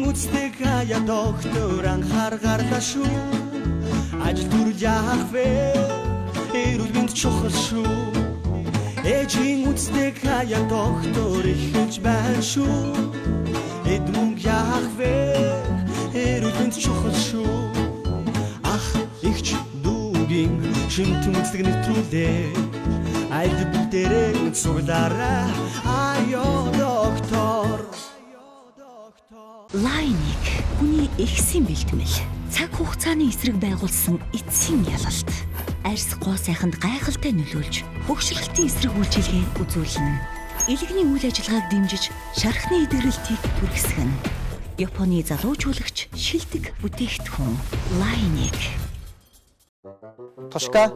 үздэг хаяа доктор анхааргарлаа шүү. Ажил дүр яах вэ? Эрүүл мэнд чухал шүү. Ээжийн үздэг хаяа доктор ихэж байна шүү. Эд мөнгө яах вэ? Эрүүл мэнд чухал шүү. Ах ихч дүүгийн шимт үздэг нэвтрүүлээ. Айд бүтээрээ цуглаарай аяа доктор. Лайник хүний ихсэн бэлтгэл. Цаг хугацааны эсрэг байгуулсан эцсийн ялалт. Арьс гоо сайханд гайхалтай нөлөөлж, хөгшрөлтийн эсрэг үйлчилгээ үзүүлнэ. Илэгний үйл ажиллагааг дэмжиж, шархны идэгрэлтийг түргэсгэнэ. Японы залуучуулагч шилдэг бүтээгдэхүүн Лайник. Тушка.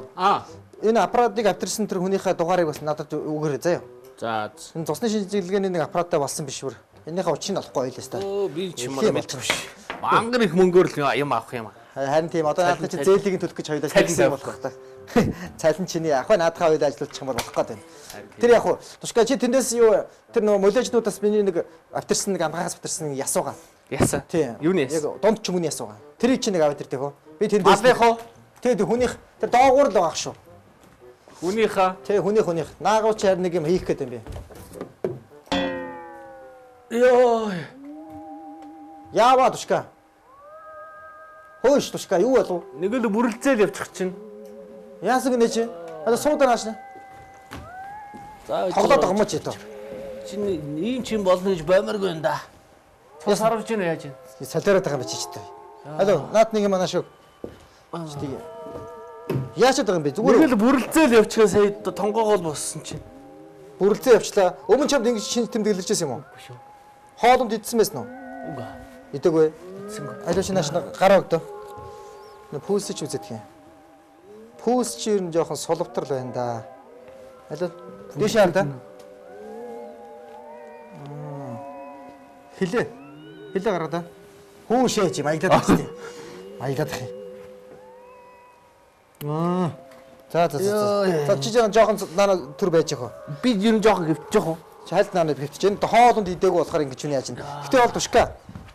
Энэ аппаратыг авчирсан тэр хүнийхээ дугаарыг бас надад өгөөрэй заяа. За. Энэ цусны шинжилгээний нэг аппараттай болсон биш бүр. Энийхээ учрыг олохгүй ойлоо ста. Би ч юм уу мэдгүй биш. Мангар их мөнгөөр л юм авах юм. Харин тийм одоо наадах чи зээлийг төлөх гэж хоёулаа хэлсэн болох та. Цалин чиний ах наадахаа хоёулаа ажиллуулчих юм бол болох гээд байна. Тэр яг уу Тушка чи тэндээс юу тэр нөгөө молежнуудаас миний нэг авчирсан нэг амгаас авчирсан ясуугаа. Ясаа. Тийм. Юуны яс? Яг дунд чүмний ясуугаа. Тэрийг чи нэг аваад ирдэх үү? Би тэндээс Малынх уу? Тэгээд хүнийх тэр доогуур л байгаа шүү. Хүнийхээ. Тэг хүнийх. Наагуул чи харин нэг юм хийх гээд юм би. Йоо. Яаваа Тушка. Хөөш Тушка юу болов? Нэг л бүрэлзээл явчих чинь. Яасаг нэ чи? Одоо суудаг наашна. За тоглоод байгаа юм чи тоо. Чиний ийм чинь болно гэж баймаргүй энэ да. Цус харуулж ийн яаж ийн? Солиороод байгаа юм чи ч тоо. Алло, наад нэг юм анаа шүү. Чиг. Яачаад байгаа юм бэ? Зүгээр нэг л бүрэлзээл явчихаа сая тонгоогоол боссон чинь. Бүрэлзээ явчлаа. Өмнө чамд ингэж шинж тэмдэглэж юм уу? Биш үү. Хоолунд идсэн байсан уу? Үгүй. Идэггүй. Идсэнгүй. Алиу чи нааш гараа өгдөө. Нэ пүүс чи үзэх юм. Пүүс чи ер нь жоохон сулвтар л байна да. Алиу дээш хар да. Хилээ. Хилээ гараа да. Хүүшээ чи маяглаад байна. Маяглаад ах юм. За чи жоохон наа төр байж яах вэ? Би ер нь жоохон гівчих уу? Чи хальт наанад хөвтөж энэ хоолунд идээгүй болохоор ингэж юу яаж юм. Гэтэ бол Тушка.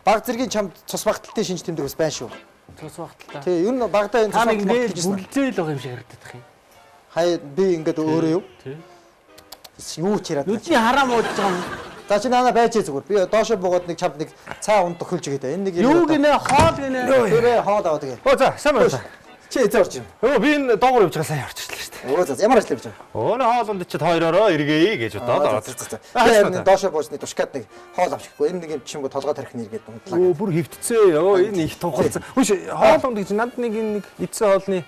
Баг зэргийн чамд цус багталтай шинж тэмдэг бас байна шүү. Цус багталтаа. Тий, ер нь багтаа энэ цус багталтай бүрэлзээл байгаа юм шиг харагдах юм. Хай би ингээд өөрөө юу? Тий. Юу ч яриад. Нүдний хараа муудаж байгаа юм. За чи наана байж зүгээр. Би доошо буугаад нэг чамд нэг цаа унд төхөлж игээд. Энэ нэг юу гинэ хоол гинэ. Тэрэ хоол аваад гээ. Оо за сайн байна. Чи эзээ орж юм. Өө би энэ доогуур явж байгаа сайн орчихлаа шүү дээ. Оо за ямар ажил явж байгаа? Өөний хоолонд чид хоёроо эргээе гэж бодоод ороод. Тэгэхээр доошо буужны Тушкад нэг хоол авчихгүй. Энэ нэг юм чимгүү толгой тарих нэргээд унтлаа. Өө бүр хөвтцээ. Өө энэ их тухалцсан. Хүш хоолонд гэж над нэг энэ нэг эдсэн хоолны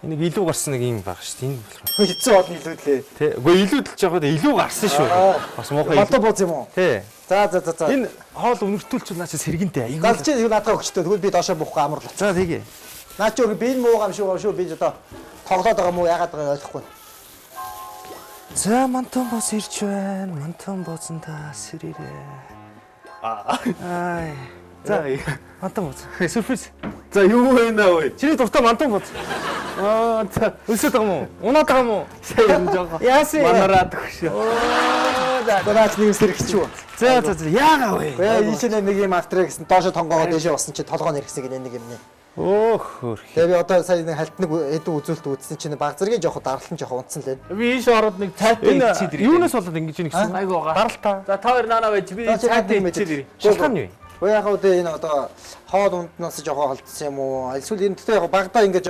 нэг илүү гарсан нэг юм баг шүү дээ. Энэ болохоор. Эцэн хоол илүүдлээ. Тий. Үгүй илүүдэлж явахад илүү гарсан шүү. Бас муухай. Холдоо бууз юм уу? Тий. За. Энэ хоол өнөртүүлчихвэл наачаа сэргэнтэй. Галж чи наадгаа өгчтэй. Тэгвэл би доошо буухгүй амарлаа. За тэгье. Наа чи би энэ муугаа юм шүү. Би одоо тоглоод байгаа мó яагаад байгааг ойлгохгүй. За мантон бос ирж байна. Мантон боцонтаа сэрээрээ. Ай. За мантон боц. Сюрприз. За юу вэ наа вэ? Чиний дуртай мантон боц. За өсөд байгаа юм уу? Унаад байгаа юм уу? Сайн юм жоо. Яасан Манараад өгшөө. Гонаач нэг сэрэгч юу? За яагаа вэ? Яа ийшээ нэг юм автраа гэсэн доошо тонгоогоо дээшээ болсон чи толгоо нэрхсэн гэнэ нэг юм нэ. Өөх. Тэгээ би одоо сая нэг хальтнаг эдүү үзүүлэлт үзсэн чинь баг зэргийн жоох даралтан жоох унтсан лээ. Би ийш ороод нэг цайтай ичээд ирээ. Юунаас болоод ингэж юм гэсэн? Айгу байгаа. Даралтаа. За та хоёр наанаа байж би цайтай ичээд ирээ. Шалтгаан юу вэ? Уу яхаа одоо энэ одоо хоол унднаас жоох холдсон юм уу? Эсвэл энэ тэгтээ яг багадаа ингэж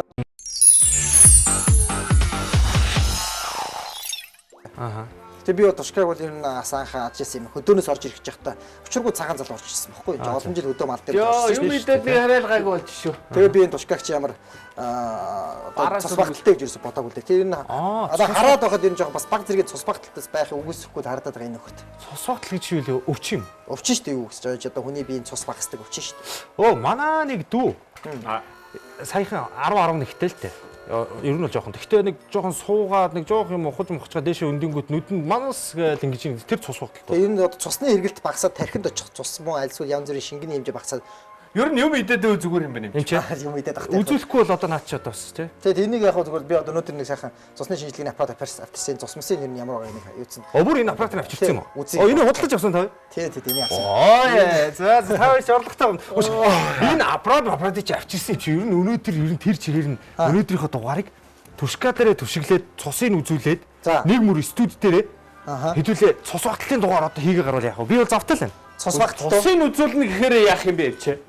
Аха. Гэтэ би Тушкаг бол ер нь асаанхаа ажижсэн юм. Хөдөөнөөс орж ирэх гэж байхдаа өчргүү цагаан зал орж ирсэн байхгүй юу? Олон жил хөдөө мал дээр орсон шүү. Юм идээд би хараалгаагүй болж шүү. Тэгээ би энэ Тушкаг чи ямар цус багталтай гэж ерөөсө бодоагүй лээ. Тэр энэ одоо хараад байхад ер нь жоох бас баг зэргийн цус багталтаас байхыг үгүйсэхгүй харагдаад байгаа энэ нөхөд. Цус багтал гэж юу вэ? Өвч юм. Өвчин шүү дээ юу гэж байгаа. Одоо хүний биеийн цус багасдаг өвчин шүү дээ. Оо манаа нэг дүү. Саяхан 10 11-тэй л дээ. Ер нь бол жоохон. Гэхдээ нэг жоохон суугаад нэг жоох юм ухаж мохчгаа дээшээ өндөнгөт нүдэнд манас гэж ингэж тэр цус багтал. Тэгээ ер нь цусны хэрэгэлт багасаад тархинд очих цус муу альсвал янз бүрийн шингэний хэмжээ багасаад Ер нь юм идээд зүгээр юм байна юм чи. Юм идээд тахтай. Үзүүлэхгүй бол одоо наад чи одоо бас тий. Тэгээд энийг яг зүгээр би одоо өнөөдөр нэг сайхан цусны шинжилгээний аппарат авчихсан. Цус мэсийн нэр нь ямар байгаа нэг юуцсан. Бүр энэ аппаратыг авчирсан юм уу? Энийг худалдаж авсан тав. Тий, энийг авсан. За тавь шорлогтой. Энэ аппаратыг чи авчирсан чи ер нь өнөөдөр тэр чигээр нь өнөөдрийнхөө дугаарыг түшка дээрээ түшиглээд цусыг үзүүлээд нэг мөр студи дээрээ хэдүүлээ цус багтлын дугаар одоо хийгээ гарвал яах вэ? Би бол завтай л байна. Цус багтал. Цусыг үзүүлнэ гэхээр яах юм бэ чи?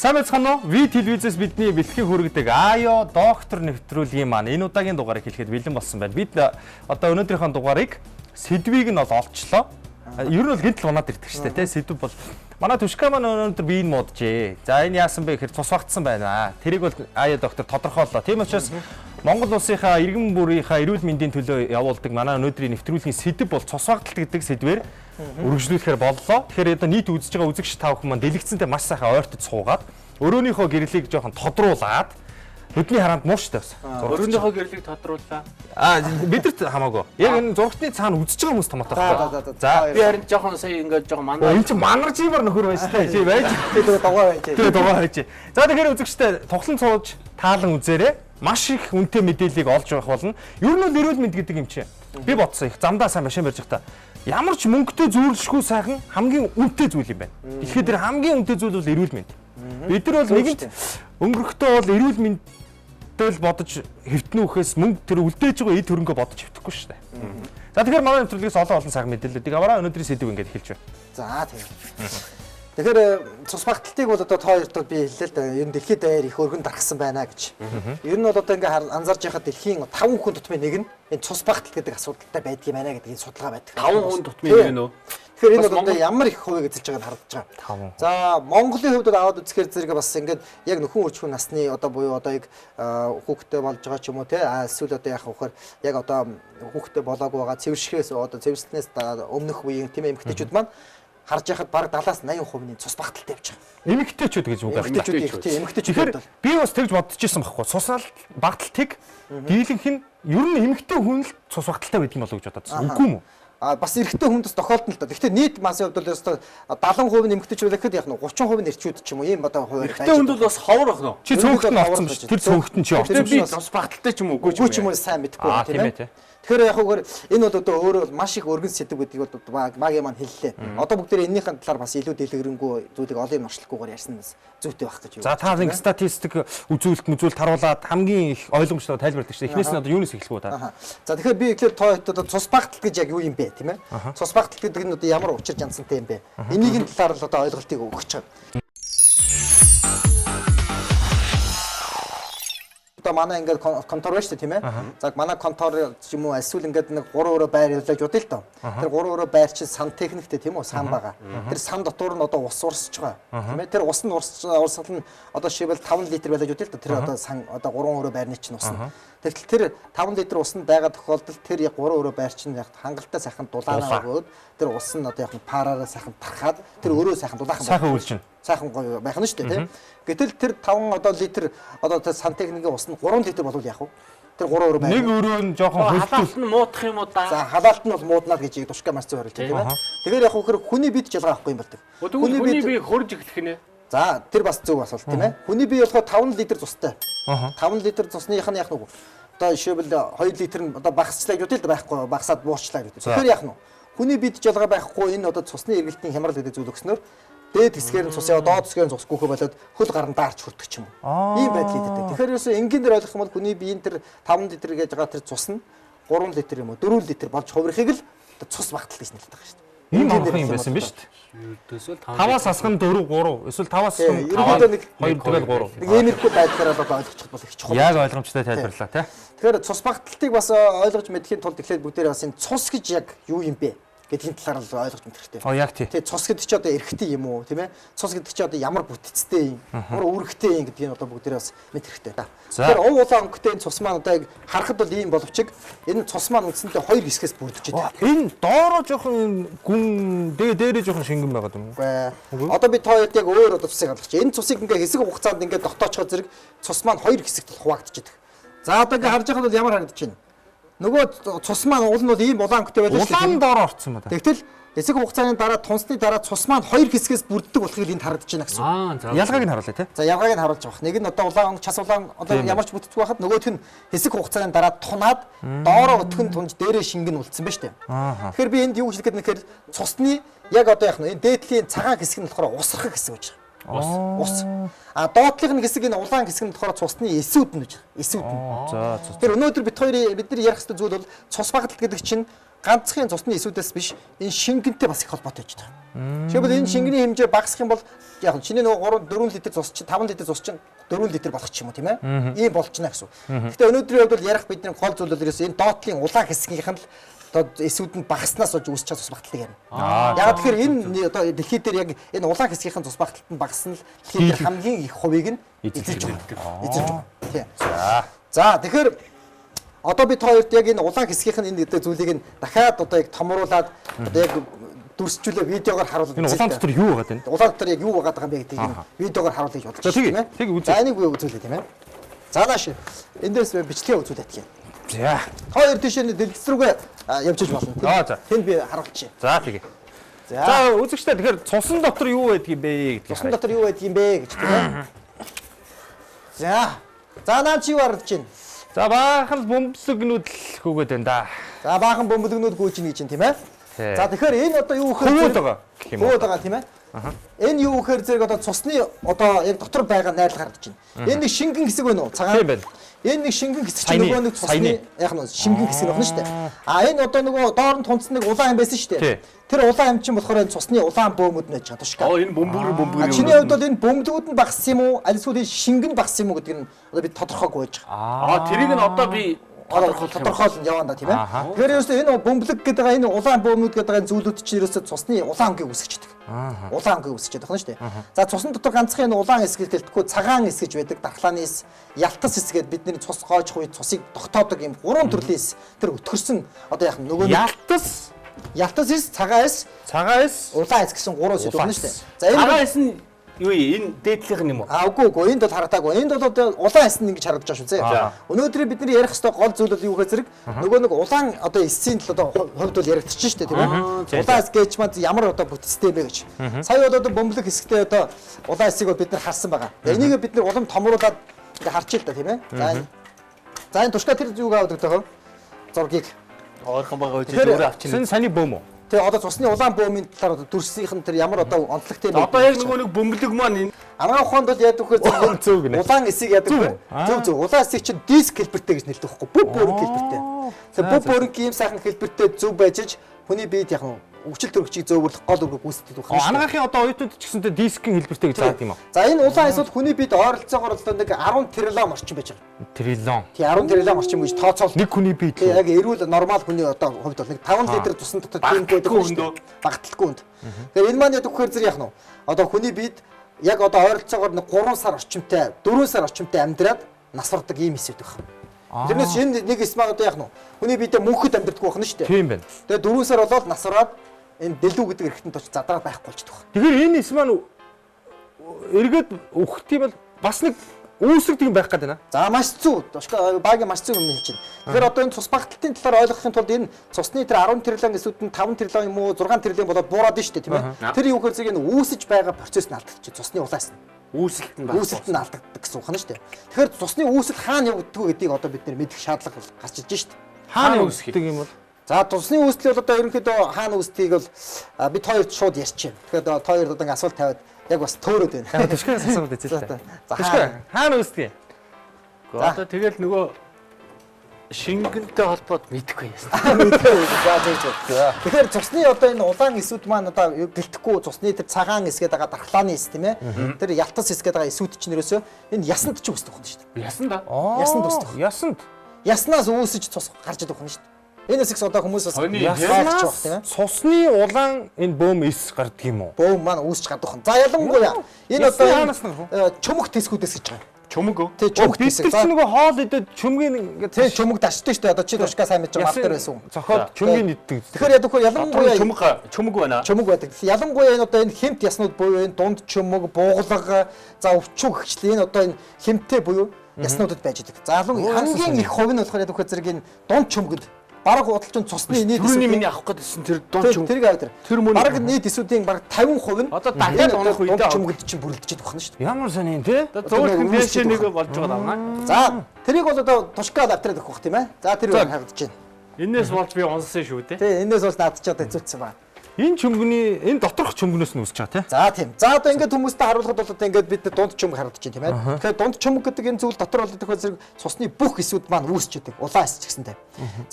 Сайн байцгаана уу? Ви телевизээс бидний бэлтгэн хүргэдэг Аяо доктор нэвтрүүлгийн маань энэ удаагийн дугаарыг хэлэхэд бэлэн болсон байна. Бид одоо өнөөдрийнхөө дугаарыг сэдвийг нь бол олчлоо. Ер нь бол гинтл унаад ирдэг шүү дээ, тий? Сэдв бол манай түшка маань өнөөдөр биеийг муудажээ. За энэ яасан бэ гэхээр цус багтсан байна. Тэрийг бол Аяо доктор тодорхойллоо. Тийм учраас Монгол улсынхаа иргэн бүрийнхаа эрүүл мэндийн төлөө явуулдаг манай өнөөдрийн нэвтрүүлгийн сэдв бол цус багталт гэдэг сэдвээр үргэлжлүүлэхээр боллоо. Тэгэхээр одоо нийт үзэж байгаа үзэгч тав хүмүүс маань дэлгэцэнтэй маш сайхан ойртож суугаад өрөөнийхөө гэрлийг жоохон тодруулаад нүдний хараанд мууштай байсан. Өрөөнийхөө гэрлийг тодрууллаа. Бидэрт хамаагүй. Яг энэ зургатны цаана үзэж байгаа хүмүүс томоотой байна. За би харин жоохон сая ингээд жоохон манаа. Энэ чинь манарч юмар нөхөр байж таа. Чи байж. Тэгээд дугаа байж. Тэгээд дугаа байж. За тэгэхээр үзэгчтэй тоглон цууж таалан үзээрэй. Маш их үнэтэй мэдээллийг олж авах болно. Ер нь эрүүл мэнд гэдэг юм чи. Би бодсон их замдаа сайн машин барьж байхдаа ямар ч мөнгөтэй зүйрлэшгүй сайхан хамгийн үнэтэй зүйл юм байна. Дэлхийд дээр хамгийн үнэтэй зүйл бол эрүүл мэнд. Бид нар бол нэгэнт өнгөрөхдөө бол эрүүл мэндтэй л бодож хэвтнүүхээс мөнгө тэр үлдээж байгаа эд хөрөнгөө бодож хэвтэхгүй шүү дээ. За тэгэхээр манай нэвтрүүлгээс олон сайхан мэдээллүүдийг аваараа өнөөдрийн сэдв ингээд эхэлж байна. За тийм. Тэгэхээр цус багталтыг бол одоо тоо хоёртод би хэллээ л да. Ер нь дэлхийд даяар их өргөн дарахсан байна гэж. Ер нь бол одоо ингээ анзаарж байхад дэлхийн 5 хүн тутмын нэг нь энэ цус багталт гэдэг асуудалтай байдаг юм байна гэдгийг судалгаа байдаг. 5 хүн тутмын нэг нь үү? Тэгэхээр энэ бол одоо ямар их хувийг эзэлж байгааг харагдаж байгаа. За Монголын хувьд аваад үзэхээр зэрэг бас ингээд яг нөхөн үржихүүн насны одоо буюу одоо яг хүүхдтэй болж байгаа ч юм уу те эсвэл одоо яах вэ яг одоо хүүхдтэй болоогүй байгаа цэвэршгээс одоо цэвэрслэнээс өмнөх үеийн тийм эмэгтэйчүүд маань харж яхад бараг 70-80% цус багталтай явж байгаа. Эмэгтэйчүүд гэж үг байна. Эмэгтэйчүүд. Би бас тэгж бодчихсон байхгүй. Цусаал багталтыг дийлэнх нь ер нь эмэгтэй хүн л цус багталтай байдаг юм болов гэж бодсон. Үгүй юм уу? Бас эрэгтэй хүнд бас тохиолдно л да. Гэхдээ нийт массын хувьд бол өстой 70% нь эмэгтэйчүүд гэхэд яг нь 30% нь эрчүүд ч юм уу ийм одоо хуваар байна. Эрэгтэй хүнд бол бас ховор охно. Чи цөөхт нь орсон биш. Тэр цөөхт нь чи орсон. Би цус багталтай ч юм уу үгүй ч юм уу сайн мэдэхгүй байна тийм ээ. Тэгэхээр яг үгээр энэ бол одоо өөрөө маш их өргөн сэдв гэдгийг бол магийн маань хэллээ. Одоо бүгд энэнийхэн талаар бас илүү дэлгэрэнгүй зүйлийг олон юм оршлохгүйгээр ярьсан бас зүйтэй байх гэж юу. За та нэг статистик үзүүлэлт харуулад хамгийн их ойлгомжтой тайлбарладаг шүү. Эхнээс нь одоо юунаас эхлэх вэ та? За тэгэхээр би ихлээр одоо цус багталт гэж яг юу юм бэ тийм ээ? Цус багталт гэдэг нь одоо ямар учир жанцантай юм бэ? Энийгийн талаар л одоо ойлголтыг өгч байгаа. Одоо манай ингээд контор байна шүү дээ тийм ээ. За манай контор ч юм уу эсвэл ингээд нэг 3 өрөө байр явуулж удаа л доо. Тэр 3 өрөө байр чинь сан техниктэй тийм үү? Сан байгаа. Тэр сан дотор нь одоо ус урсж байгаа. Тийм ээ. Тэр ус нь урсгал нь одоо шивэл 5 литр байлаж удаа л доо. Тэр одоо сан одоо 3 өрөө байрны чинь ус нь. Тэгтэл тэр 5 литр ус нь байгаа тохиолдолд тэр яг 3 өрөө байр чинь яг хангалттай сайхан дулаанаа өгөөд тэр ус нь одоо яг параараа сайхан тархаад тэр өрөө сайхан дулаахан сайхан үйлчин. Сайхан гоё байх нь шүү дээ тийм. Гэтэл тэр 5 одоо литр одоо тэр сантехникийн ус нь 3 литр болвол яах вэ? Тэр 3 өрөө байна. Нэг өрөө нь жоохон халаалт нь муудах юм уу да? За халаалт нь бол мууднаа гэж тушка маш зөв харилж байгаа тийм ээ. Тэгэхээр яг хөр хүний бид жалгаа авахгүй юм болдог. Хүний би хөрж эхлэх нэ. За тэр бас зөв асуулт тийм ээ. Хүний бие болохоор 5 литр цустай. 5 литр цусных нь яах нүг? Одоо жишээлбэл 2 литр нь одоо багасчлаа гэж үтэл байхгүй багасаад буурчлаа гэж. Тэгэхээр яах нүг? Хүний бид жалгаа байхгүй энэ одоо цусны эргэлтийн хямрал гэдэг зүйл өгснөөр дээд хэсгээр нь цус яа доод хэсгээр нь цус гүөхөө болоод хөл гарн даарч хүрдэг ч юм уу. Ийм байдал үүдэг. Тэгэхээр ерөөсөө энгийн дээр ойлгох юм бол хүний биеийн тэр 5 литр гэж байгаа тэр цус нь 3 литр юм уу 4 литр болж хувирахыг л цус багтал гэж нэрлэдэг байгаа шүү дээ. Ийм юм байсан биз дээ. 5-аас асган 4 3 эсвэл 5-аас асган 2 тэгэл 3. Нэг иймэрхүү байдлаараа одоо ойлгочих бол их чухал. Яг ойлгомжтой тайлбарлаа тий. Тэгэхээр цус багталтыг бас ойлгож мэдхийн тулд эхлээд бүгдээрээ бас энэ цус гэж яг юу юм бэ гэдгийн талаар л ойлгож мэдэх хэрэгтэй. Яг тий. Тэгээ цус гэдэг чи одоо эрхтэй юм уу, тийм ээ? Цус гэдэг чи одоо ямар бүтцтэй юм, ямар үүрэгтэй юм гэдгийг одоо бүгдээрээ бас мэдэх хэрэгтэй. Тэгэхээр ов улаан өнгөтэй цус маань одоо яг харахад бол ийм боловч энэ цус маань үндсэндээ 2 хэсгээс бүрдэж байна. Энэ доороо жоохон гүн дээрээ жоохон шингэн байгаа юм уу? Одоо би тооёд яг өөр одоо цусыг алгач. Энэ цусыг ингээ хэсэг хугацаанд ингээ тогтоочхоо зэрэг цус маань 2 хэсэгт хуваагдчихдаг. За одоо ингээ харж байхад бол ямар харагдаж байна? Нөгөө цус маань уул нь бол ийм улаан өнгөтэй байлаа шүү дээ. Улаан доор орцсон байна. Тэгтэл Эсэг хугацааны дараа тунсны дараа цус маань хоёр хэсгээс бүрддэг болохыг энд харагдаж байна гэсэн. Ялгааг нь харуулъя тий. За ялгааг нь харуулж байгаа. Нэг нь одоо улаан час улаан одоо ямар ч бүтцгүй байхад нөгөөх нь хэсэг хугацааны дараа тунаад доороо өтгөн тунж дээрээ шингэн үлдсэн байна шүү дээ. Тэгэхээр би энд юу хэлэх гээд нэхэр цусны яг одоо яах нь энэ дээдлийн цагаан хэсэг нь болохоор усрах хэсэг гэж байгаа. Ус. Доотлих нь хэсэг энэ улаан хэсэг нь болохоор цусны эсүүд нь гэж байгаа. Эсүүд нь. За. Тэгэхээр өнөөдөр бид нар ярих хэвээр зүйл бол цус багтал гэдэг чинь ганцхан цусны эсүүдээс биш энэ шингэнтэй бас их холбоотой байж байгаа. Жишээлбэл энэ шингэний хэмжээ багасах юм бол яг чиний нөгөө 3 4 литр цус чинь 5 литр цус чинь 4 литр болох ч юм уу тийм ээ. Ийм болчихно гэсэн. Гэхдээ өнөөдрийн хувьд бол ярих бидний гол зүйл бол ерөөс энэ доотлын улаан хэсгийнх нь л одоо эсүүд нь багаснаас болж үүсч байгаа цус багталтыг ярина. Яг тэгэхээр энэ одоо дэлхий дээр яг энэ улаан хэсгийнхэн цус багталт нь багасна л дэлхий дээр хамгийн их хувийг нь эзэлж байгаа. Эзэлж байгаа. Тийм. За тэгэхээр одоо бид хоёрт яг энэ улаан хэсгийнх нь энэ гэдэг зүйлийг нь дахиад одоо яг томруулад одоо яг дүрсчүүлээ видеогоор харуулж энэ улаан дотор юу байгаа вэ? Улаан дотор яг юу байгаа юм бэ гэдгийг видеогоор харуулж бодож байна. Тэг үзье. За энийг үзүүлээ тийм ээ. За нааш эндээс бичлэгээ үзүүлээд тийм. За. Хоёр тишээ дэлгэц рүүгээ явж иж болно тийм. За. Тэнд би харуулчих. За тэгээ. За үзэгчтэй тэгэхээр цусан дотор юу байдаг юм бэ гэдгийг. Цусан дотор юу байдаг юм бэ гэж тийм ээ. За. За наа чи юу харж байна? За баахан бөмбөлгнүүд л хөөгд байна да. За баахан бөмбөлгнүүд гүйж ийн гэж байна тийм ээ. За тэгэхээр энэ одоо юу гэхээр хөвөд байгаа гэх юм уу? Хөвөд байгаа тийм ээ. Энэ юу гэхээр зэрэг одоо цусны одоо яг дотор байгаа найрал гарч байна. Энэ нэг шингэн хэсэг байна уу? Цагаан. Тийм байна. Энэ нэг шингэн хэсэг чинь нөгөө нэг цусны яг нь шингэн хэсэг байна шүү дээ. Энэ одоо нөгөө доор нь тунцсан нэг улаан юм байсан шүү дээ. Тэр улаан юм чинь болохоор энэ цусны улаан бөөмөд нь байж байгаа тушка. Энэ бөмбөр. Чиний хувьд бол энэ бөмбөлгүүд нь багассан юм уу? Аль эсвэл шингэн багассан юм уу гэдгийг нь одоо би тодорхойгүй байж байгаа. Тэрийг нь одоо би тодорхойлно яваандаа тийм ээ. Тэгэхээр ерөөсөө энэ бөмбөлөг гэдэг энэ улаан бөөмнүүд гэдэг энэ зүйлүүд чинь ерөөсөө цусны улаан өнгийг үсгэж байдаг. Улаан өнгийг үсгэж байгаа шүү дээ. За цусны дотор ганцхан энэ улаан хэсэг гэлтэхгүй цагаан хэсэг гэж байдаг. Дархлааны хэс, ялтас хэсгээд бидний цус гоожих үед цусыг тогтоодог юм 3 төрлийн хэс. Тэр өтгөрсөн одоо яг нөгөө Ялтас хэс, цагаан хэс, улаан хэс гэсэн 3 хэсэг байна шүү дээ. За энэ цагаан хэс нь юу энэ дээдлийнх нь юм уу? Үгүй энд бол харагдаагүй. Энд бол одоо улаан хэс нь ингэж харагдаж байгаа шүү зэ. Өнөөдөр бидний ярих хэвээр гол зүйл бол юу гэхээр зэрэг нөгөө нэг улаан одоо эсийн л одоо хувьд бол яригдчихэж штэ тийм ээ. Улаан хэс гэж манд ямар одоо бүтцтэй бэ гэж. Сая бол одоо бөмбөлөг хэсэгтээ одоо улаан хэсийг бол бид нар харсан байгаа. Энийг бид нар улам томруулаад ингээ харчих л да тийм ээ. За энэ тушка тэр юугаа авдаг таа зургийг ойрхон байгаа үгүй өөрөө авчихна. Саний бөөм үү? Тэгээ одоо цусны улаан бөөмийн талаар одоо дүрсийнх нь тэр ямар одоо онцлогтой юм бэ? Одоо яг нөгөө нэг бөмбөлөг маань энэ арга ухаанд бол яадаг вэхээр зөв улаан эсийг яадаг вэ? Зөв улаан эсийг чинь диск хэлбэртэй гэж нэрлэдэг байхгүй бүх бөөрөнг хэлбэртэй. Тэгээ бүх бөөрөнг ийм сайхан хэлбэртэй зөв байж иж хүний биед яг өвчл төрөгчийг зөөвөрлөх гол үүрэг гүйцэтгэдэг байна. Анагаахын одоо оюутнууд ч гэсэнтэй дискийн хэлбэртэй гэж заадаг юм аа. За энэ улаан эс бол хүний биед ойролцоогоор одоо нэг 10 триллион орчим байж байгаа. Триллион. Тий 10 триллион орчим гэж тооцоол. Нэг хүний биед. Яг эрүүл нормал хүний одоо хувьд бол нэг 5 литр тусан дотор тийм байдаг шүү дээ. Багталгүй үнд. Тэгэхээр энэ маань яг өгөхээр зэрэг яах нь вэ? Одоо хүний биед яг одоо ойролцоогоор нэг 3 сар орчимтай 4 сар орчимтай амьдраад насвардаг ийм эсэд байх. Тэрнээс энэ нэг эс маань одоо яах нь вэ? Хүний биедээ мөнхөд амьдрдаггүй байх нь шүү дээ. Тийм байна. Тэгээ 4 сар болоод насвараад энэ дэлүү гэдэг эргэтэн точ задраад байхгүй болчихдог. Тэгэхээр энэ эс маань эргээд өгөх юм бол бас нэг үүсгдэг юм байх гэдэг нэ. За маш зүг. Багийн маш зүг юм хэлж байна. Тэгэхээр одоо энэ цус багталтын талаар ойлгохын тулд энэ цусны тэр 10 триллион эсүүд нь 5 триллион юм уу 6 триллион болоод буураад нь шүү дээ тийм ээ. Тэр юу гэхээр зэрэг энэ үүсэж байгаа процесс нь алдчихж цусны улаас нь. Үүсэлт нь алдагддаг гэсэн үг байна шүү дээ. Тэгэхээр цусны үүсэл хаана явагддаг гэдгийг одоо бид нэр мэдэх шаардлага гарч иж шүү дээ. Хаана үүсдэг юм бол за цусны үүсэл бол одоо ерөнхийдөө хаана үүсдгийг бол бид хоёрт шууд ярьчих. Тэгэхээр одоо хоёрт одоо ингээ асуулт тавиад яг бас төөрөөд байна. Төшкөөс асуулт эзэлтэй. За хаана үүсдэг юм? Одоо тэгэл нөгөө шингэнтэй холбоод мэдэхгүй юм. Тэгэхээр цусны одоо энэ улаан эсүүд маань одоо гэлтэхгүй цусны тэр цагаан эсгээд байгаа дархлааны эс тийм ээ. Тэр ялтас эсгээд байгаа эсүүд чинь ерөөсөө энэ ясанд ч үүсдэг байна шүү дээ. Ясанд ясанд үүсдэг. Ясанд. Яснаас үүсэж цус гарч идэх байна шүү дээ. Энэ эсэгс одоо хүмүүс бас ясаж байгаа тийм ээ. Цусны улаан энэ бөөм эс гардаг юм уу? Бөөм маань үүсэж гардаг байна. За ялангуяа энэ одоо чөмөгт эсгүүдээс гэж байгаа. Чөмөг үү? Тэ чөмөг хэсэг. Тэр чинь нөгөө хоол идэд чөмгийн ингээд тэ чөмөг дашдаг шүү дээ. Одоо чи тушгаа сайн мэдж байгаа мал дээр байсан. Зохиол чөмгийн иддэг. Тэгэхээр яг үгүй ялангуяа чөмөг байна. Чөмөг байдаг. Ялангуяа энэ одоо энэ хэмт яснууд буюу энэ дунд чөмөг, буугалга, за өвчүүг гихчл энэ одоо энэ хэмтээ буюу яснуудад байж идэг. За хамгийн их хувь нь болохоор яг үгүй зэрэг энэ дунд чөмгөд бараг худалчин цусны нийт Түрүүний миний авах гэдсэн тэр дунд чөм. тэрийг аваад. Тэр мөн Бараг нийт эсүүдийн бараг 50% нь одоо дахиад унах үедээ дунд чөм гэдэг чинь бүрэлдэж байгаа нь шүү дээ. Ямар сони юм те? зөөлхөн дэшээ нэг болж байгаа даа. За тэрийг бол одоо тушка адаптерад өгөх бах тийм ээ. За тэр үгээр харагдаж байна. Энээс болж би унсан шүү дээ. Тий, энэс бол наад чи одоо хэцүүцсэн байна. Энэ чөмгөний энэ доторх чөмгнөөс нь үүсэж байгаа те? За тийм. За одоо ингээд хүмүүстээ харуулхад бол одоо ингээд бид дунд чөмг харагдаж байна тийм ээ. Тэгэхээр дунд чөмг гэдэг энэ зүйл дотор бол тэгэхээр зэрэг цусны бүх эсүүд маань үүсч идэг. Улаан эс ч гэсэнтэй.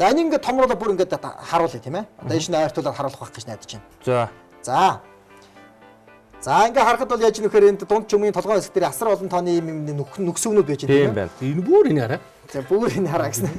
За энийг ингээд томруулаад бүр ингээд харуулъя тийм ээ. Одоо энэ шинэ ойртуулаад харуулах байх гэж найдаж байна. За. За ингээд харахад бол яаж нөхөр энэ дунд чөмгийн толгой хэсэг дээр асар олон тооны юм нүксөвнүүд байж байна Тийм байна. Энэ бүр энэ хараа. За бүгд энэ хараа гэсэн.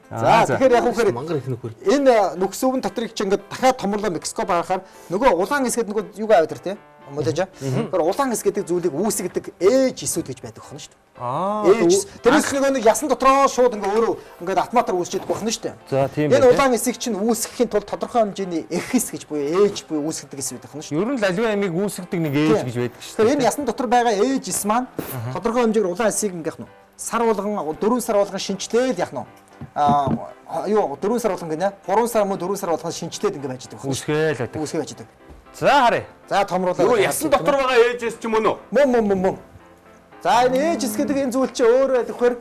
За тэгэхээр яг үхээр Мангар их нөхөр. энэ нүксөвн дотрыг чи ингээд дахиад томруулаад микроскоп харахаар нөгөө улаан эс гэдэг нөгөө юу аваад тэр тийм мөдөж. Тэгэхээр улаан эс гэдэг зүйлийг үүсгдэг ээж эсүүд гэж байдаг байна шүү дээ. Ээж. Тэрээс нэг ясан дотроо шууд ингээ өөрөө ингээд автоматар үүсчихэд байна шүү дээ. За тийм Энэ байна. улаан эсийг чинь үүсгэхийн тулд тодорхой хэмжээний эхис гэж буюу ээж буюу үүсгдэг эс байдаг байна шүү дээ. Ер нь л аливаа ямиг үүсгдэг нэг ээж гэж байдаг шүү Тэгэхээр энэ ясан дотор байгаа ээж эс маань тодорхой хэмжээгээр улаан эсийг ингээ яах нь сар болгон 4 сар болгон шинжлээд яах нь юу 4 сар болгон гинэ 3 сар мөн 4 сар болгон шинжлээд ингээ байж байгаа байна. Үүсгээл байдаг. Үүсгээ байж байгаа. За харъя. За томруулаад. Юу ясан дотор байгаа ээжээс ч юм уу? Мөн. За энэ ээж эс гэдэг энэ зүйл чи өөрөө тэгэхээр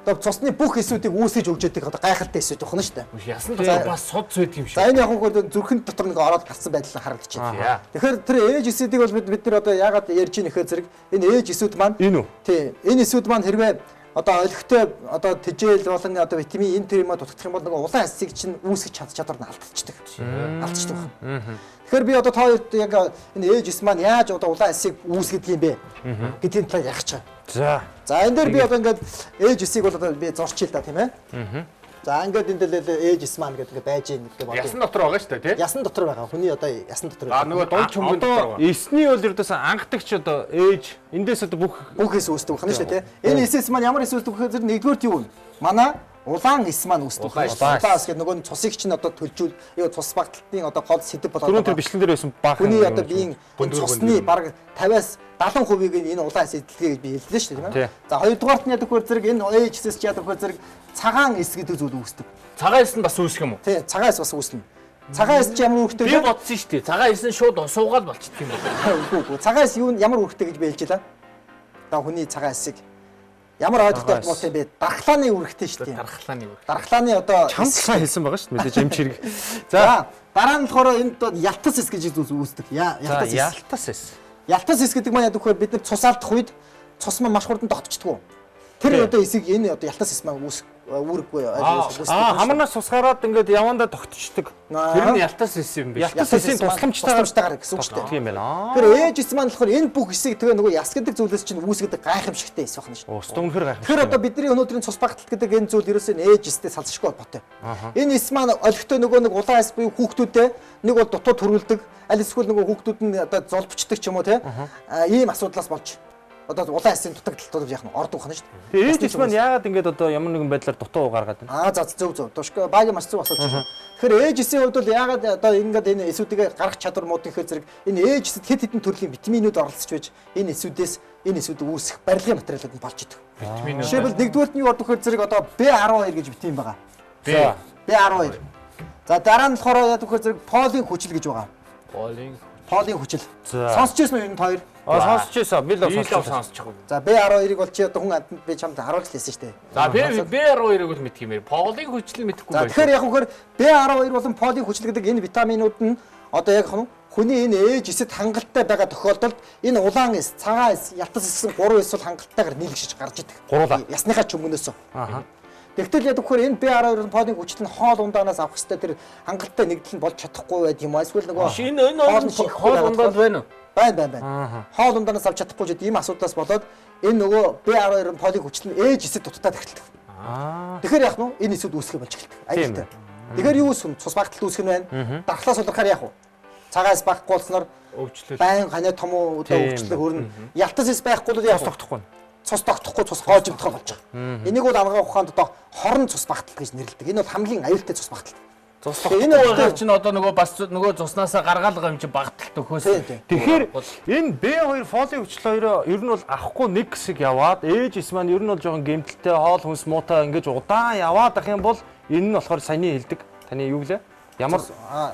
одоо цусны бүх эсүүдийг үүсгэж өгч яадаг одоо гайхалтай эсүүд байна шүү дээ. Ясан дотор бас сод зүйд юм шиг. За энэ яг хөө зүрхэн дотор нэг ороод гарсан байдал харагдаж байна. Тэгэхээр тэр ээж эсүүдийг бол бид нар одоо яагаад ярьж ийн гэхээр зэрэг энэ ээж эсүүд маань Энэ үү? тий энэ эсүүд маань хэрвээ одоо олигтой одоо тэжээл болон одоо витамин энэ төр юм дутагдах юм бол нөгөө улаан эсийг чинь үүсгэж чадвар нь алдчихдаг. Алдчихдаг. Тэгэхээр би одоо та хоёрт яг энэ ээж эс маань яаж одоо улаан эсийг үүсгэдэг юм бэ гэдгийг та ярих чаа. За энэ дээр би одоо ингээд ээж эсийг бол одоо би зорчил та тийм ээ. За ингээд энэ дээр ээж эс маань гэдэг байж юм гэдэг бодлоо. Ясан дотор байгаа шүү дээ тий. Ясан дотор байгаа. Хүний одоо ясан дотор. Нөгөө дунд чөмгөн дотор байгаа. Эсний бол ердөөс анхдагч одоо ээж эндээс одоо бүх эс үүсдэг байна шүү дээ тий. Энэ эсэс маань ямар эс үүсдэг вэ гэхээр нэгдүгээр юу вэ? Манай улаан эс маань үүсдэг. Улаан эс гэдэг нөгөө цусыг чинь одоо төлжүүл юу цус багталтын одоо гол сэдэв болоод түрүүн тэр бичлэн дээр байсан баахан хүний одоо биеийн цусны бараг 50-аас 70% энэ улаан эс эдэлгээ гэж би хэллээ шүү дээ тийм ээ. За хоёрдугаарт нь яадаг хөр зэрэг энэ ээжсээс ч яадаг хөр зэрэг цагаан эс гэдэг зүйл үүсдэг. Цагаан эс нь бас үүсэх юм уу? Тий, цагаан эс бас үүснэ. Цагаан эс ч ямар үүрэгтэй Би бодсон шүү дээ. Цагаан эс нь шууд суугаад болчихдөг юм байна. Үгүй. Цагаан эс юу ямар үүрэгтэй гэж би хэлж байлаа. Одоо хүний цагаан эсийг ямар ойлгохтой болтой бэ? Дархлааны үүрэгтэй шүү дээ. Дархлааны үүрэг. Дархлааны одоо чамд сайн хэлсэн байгаа шүү дээ. Мэдээж эмч хэрэг. За дараа нь болохоор энд ялтас эс гэж зүйл үүсдэг. Ялтас эс. Ялтас эс гэдэг маань яг үхээр бид нар цус алдах үед цус маань маш хурдан тогтчихдог. Тэр одоо эсийг энэ одоо ялтас эс маань үүрэггүй хамарнаас цус гараад ингээд явандаа тогтчихдаг. Тэр нь ялтас эс юм биш. Ялтас эсийн тусламжтайгаар гэсэн үг шүү дээ. Тийм байна. Тэр ээж эс маань болохоор энэ бүх эсийг тэгээ нөгөө яс гэдэг зүйлээс чинь үүсгэдэг гайхамшигтай эс байна шүү. Өөстөө үнэхээр гайхамшигтай. Тэгэхээр одоо бидний өнөөдрийн цус багталт гэдэг энэ зүйл ерөөсөө ээж эстэй салшгүй холбоотой. Энэ эс маань олигтой нөгөө нэг улаан эс буюу хүүхдүүдэд нэг бол дутуу төрүүлдэг, аль эсвэл нөгөө хүүхдүүд нь одоо золбчдаг ч юм уу тийм ийм асуудлаас болж одоо улаан эсийн дутагдaltaд яах нь ордог байна шүү дээ. Ээж эс маань яагаад ингэж одоо ямар нэгэн байдлаар дутуу гаргаад байна? За зөв. Тушка баг маш зөв асууж байна. Тэгэхээр ээж эсийн хувьд бол яагаад одоо ингээд энэ эсүүдийг гаргах чадвар муудын хэр зэрэг энэ ээж эсэд хэд хэдэн төрлийн витаминууд оролцож байж энэ эсүүдээс энэ эсүүд үүсэх барилгын материалууд нь болж идэг. Жишээлбэл нэгдүгээрт нь юу ордог хэр зэрэг одоо B12 гэж витамин байгаа. B12. За дараа нь болохоор яадаг хэр зэрэг полин хүчил гэж байгаа. Полин хүчил. Сонсч байсан уу энэ хоёр? Сонсч байсан. Би л сонсчих. За B12-ыг бол чи одоо хүн амтнд би чамд харуулж хэлсэн шүү дээ. За B12-ыг бол мэдх юм ээ. Полин хүчил мэдэхгүй байна. Тэгэхээр яг үхээр B12 болон полин хүчил гэдэг энэ витаминууд нь одоо яг хүний энэ ээж эсэд хангалттай байгаа тохиолдолд энэ улаан эс, цагаан эс, ялтас эс гэсэн 3 эс бол хангалттайгаар нийлгэж гарч идэг. Ясныхаа чөмгнөөсөө. Тэгтэл яг үхээр энэ B12 полин хүчил нь хоол ундаанаас авах хэвээр тэр хангалттай нэгдэл нь болж чадахгүй байд юм аа. Эсвэл нөгөө энэ хоол ундаад байна уу? Байна. Хоол ундаанаас авч чадахгүй ч ийм асуудлаас болоод энэ нөгөө B12 полин хүчил нь ээж эсэд дутагдаад эхэлдэг. Тэгэхээр яах нь энэ эсүүд үүсгэж болж эхэлдэг. Аюултай. Тэгэхээр юу үүсгэн цус багталт үүсгэх нь байна. Дархлаас улархаар яах вэ? Цагаас багахгүй болсноор өвчлөл. Байн ханиа том уу одоо өвчлөл хөрнө. Ялтас эс байхгүй бол яах вэ? Цус тогтохгүй цус хоожигдох болж байгаа. Энийг бол арга ухаанд одоо хорон цус багталт гэж нэрлэдэг. Энэ бол хамгийн аюултай цус багталт. Энэ чинь одоо нөгөө бас нөгөө цуснасаа гаргаалгаа юм чи багталт өгөхөөс. Тэгэхээр энэ B2 фолио хүчил хоёроо ер нь бол авахгүй нэг хэсэг яваад ээж маань ер нь бол жоохон гэмтэлтэй хоол хүнс муутай ингэж удаан яваад ах юм бол энэ нь болохоор саяны хэлдэг. Таны юу гэлээ? Ямар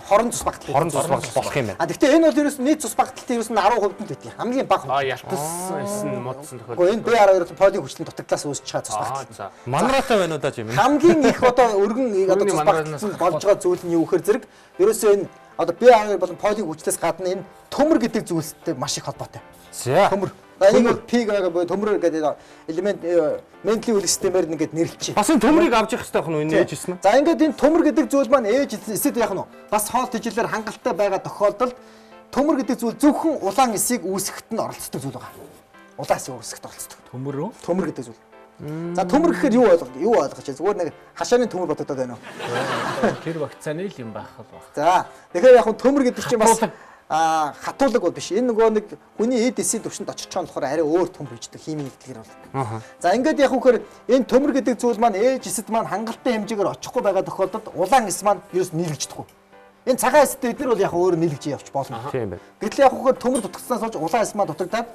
хорон цус багтал болох юм байна. Гэхдээ энэ бол ерөөс нийт цус багталтын ерөөс нь 10% нь байдаг. Хамгийн бага. Ялтсан модсон тохиол. Гэхдээ энэ B12 фолио хүчлийн дутагдлаас үүсч байгаа цус багтал. Манараатай байна уу даа юм. Хамгийн их одоо өргөн одоо цус багтал болж байгаа зүйл нь юу гэхээр зэрэг ерөөсөө энэ одоо B12 болон фолио хүчлээс гадна энэ төмөр гэдэг зүйлстэй маш их холбоотой. За. Төмөр. Энийг бол P гэдэг төмөр гэдэг элемент ментлийн үйл системээр нэгэд нэрлэж. Бас энэ төмрийг авч явах хэрэгтэй байх нь ээж гэсэн. За ингээд энэ төмөр гэдэг зүйл маань ээж эсэд яах нь бас хоол тэжээлэр хангалттай байгаа тохиолдолд төмөр гэдэг зүйл зөвхөн улаан эсийг үүсгэхэд нь оролцдог зүйл байгаа. Улаан эсийг үүсгэхэд оролцдог. Төмөр үү? Төмөр гэдэг зүйл. За төмөр гэхээр юу ойлгож байна? Зүгээр нэг хашааны төмөр бодогдоод байна уу? Тэр вакцины л юм байх л баг. За тэгэхээр яг төмөр гэдэг чинь бас хатуулаг бол биш. Энэ нөгөө нэг хүний эд эсийн төвшөнд очиж байгаа болохоор арай өөр төмөр хийдэг химийн хэлтгэр бол. За ингээд яг үхээр энэ төмөр гэдэг зүйл маань ээж эсэд маань хангалттай хэмжээгээр очихгүй байгаа тохиолдолд улаан эс маань ерөөс нийлэгдчихгүй. Энэ цагаан эстэй эдгээр бол яг өөр нийлгэж явж болно. Тийм байна. Гэтэл яг үхээр төмөр дутагцснаас болж улаан эс маань дутагдаад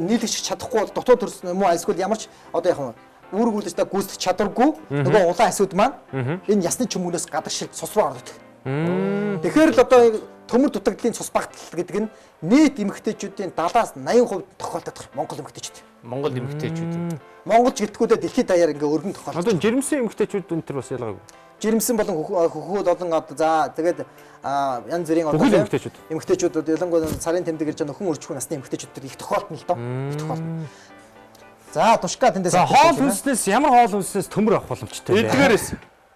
нийлэгч чадахгүй бол дотоод төрс юм уу эсвэл ямар ч одоо яг үүргүүлж та гүйцэтгэж чадваргүй нөгөө улаан эсүүд маань энэ ясны чөмгнөөс гадагшил цус руу ордог. Тэгэхээр л одоо төмөр дутагдлын цус багтал гэдэг нь нийт эмэгтэйчүүдийн 70-аас 80% тохиолддог Монгол эмэгтэйчүүд. Монгол эмэгтэйчүүд. Монголч гэлтгүүдээ дэлхийд даяар ингээ өргөн тохиолддог. Одоо жирэмсэн эмэгтэйчүүд энэ төр бас ялгаагүй. Жирэмсэн болон хөхөөд олон одоо за тэгээд янз бүрийн одоо эмэгтэйчүүд ялангуяа сарын тэмдэг гэж нөхөн үржихгүй насны эмэгтэйчүүд төр их тохиолдно л доо. Их тохиолдно. За тушка тэндээс хоол хүнснээс ямар хоол хүнснээс төмөр авах боломжтой вэ?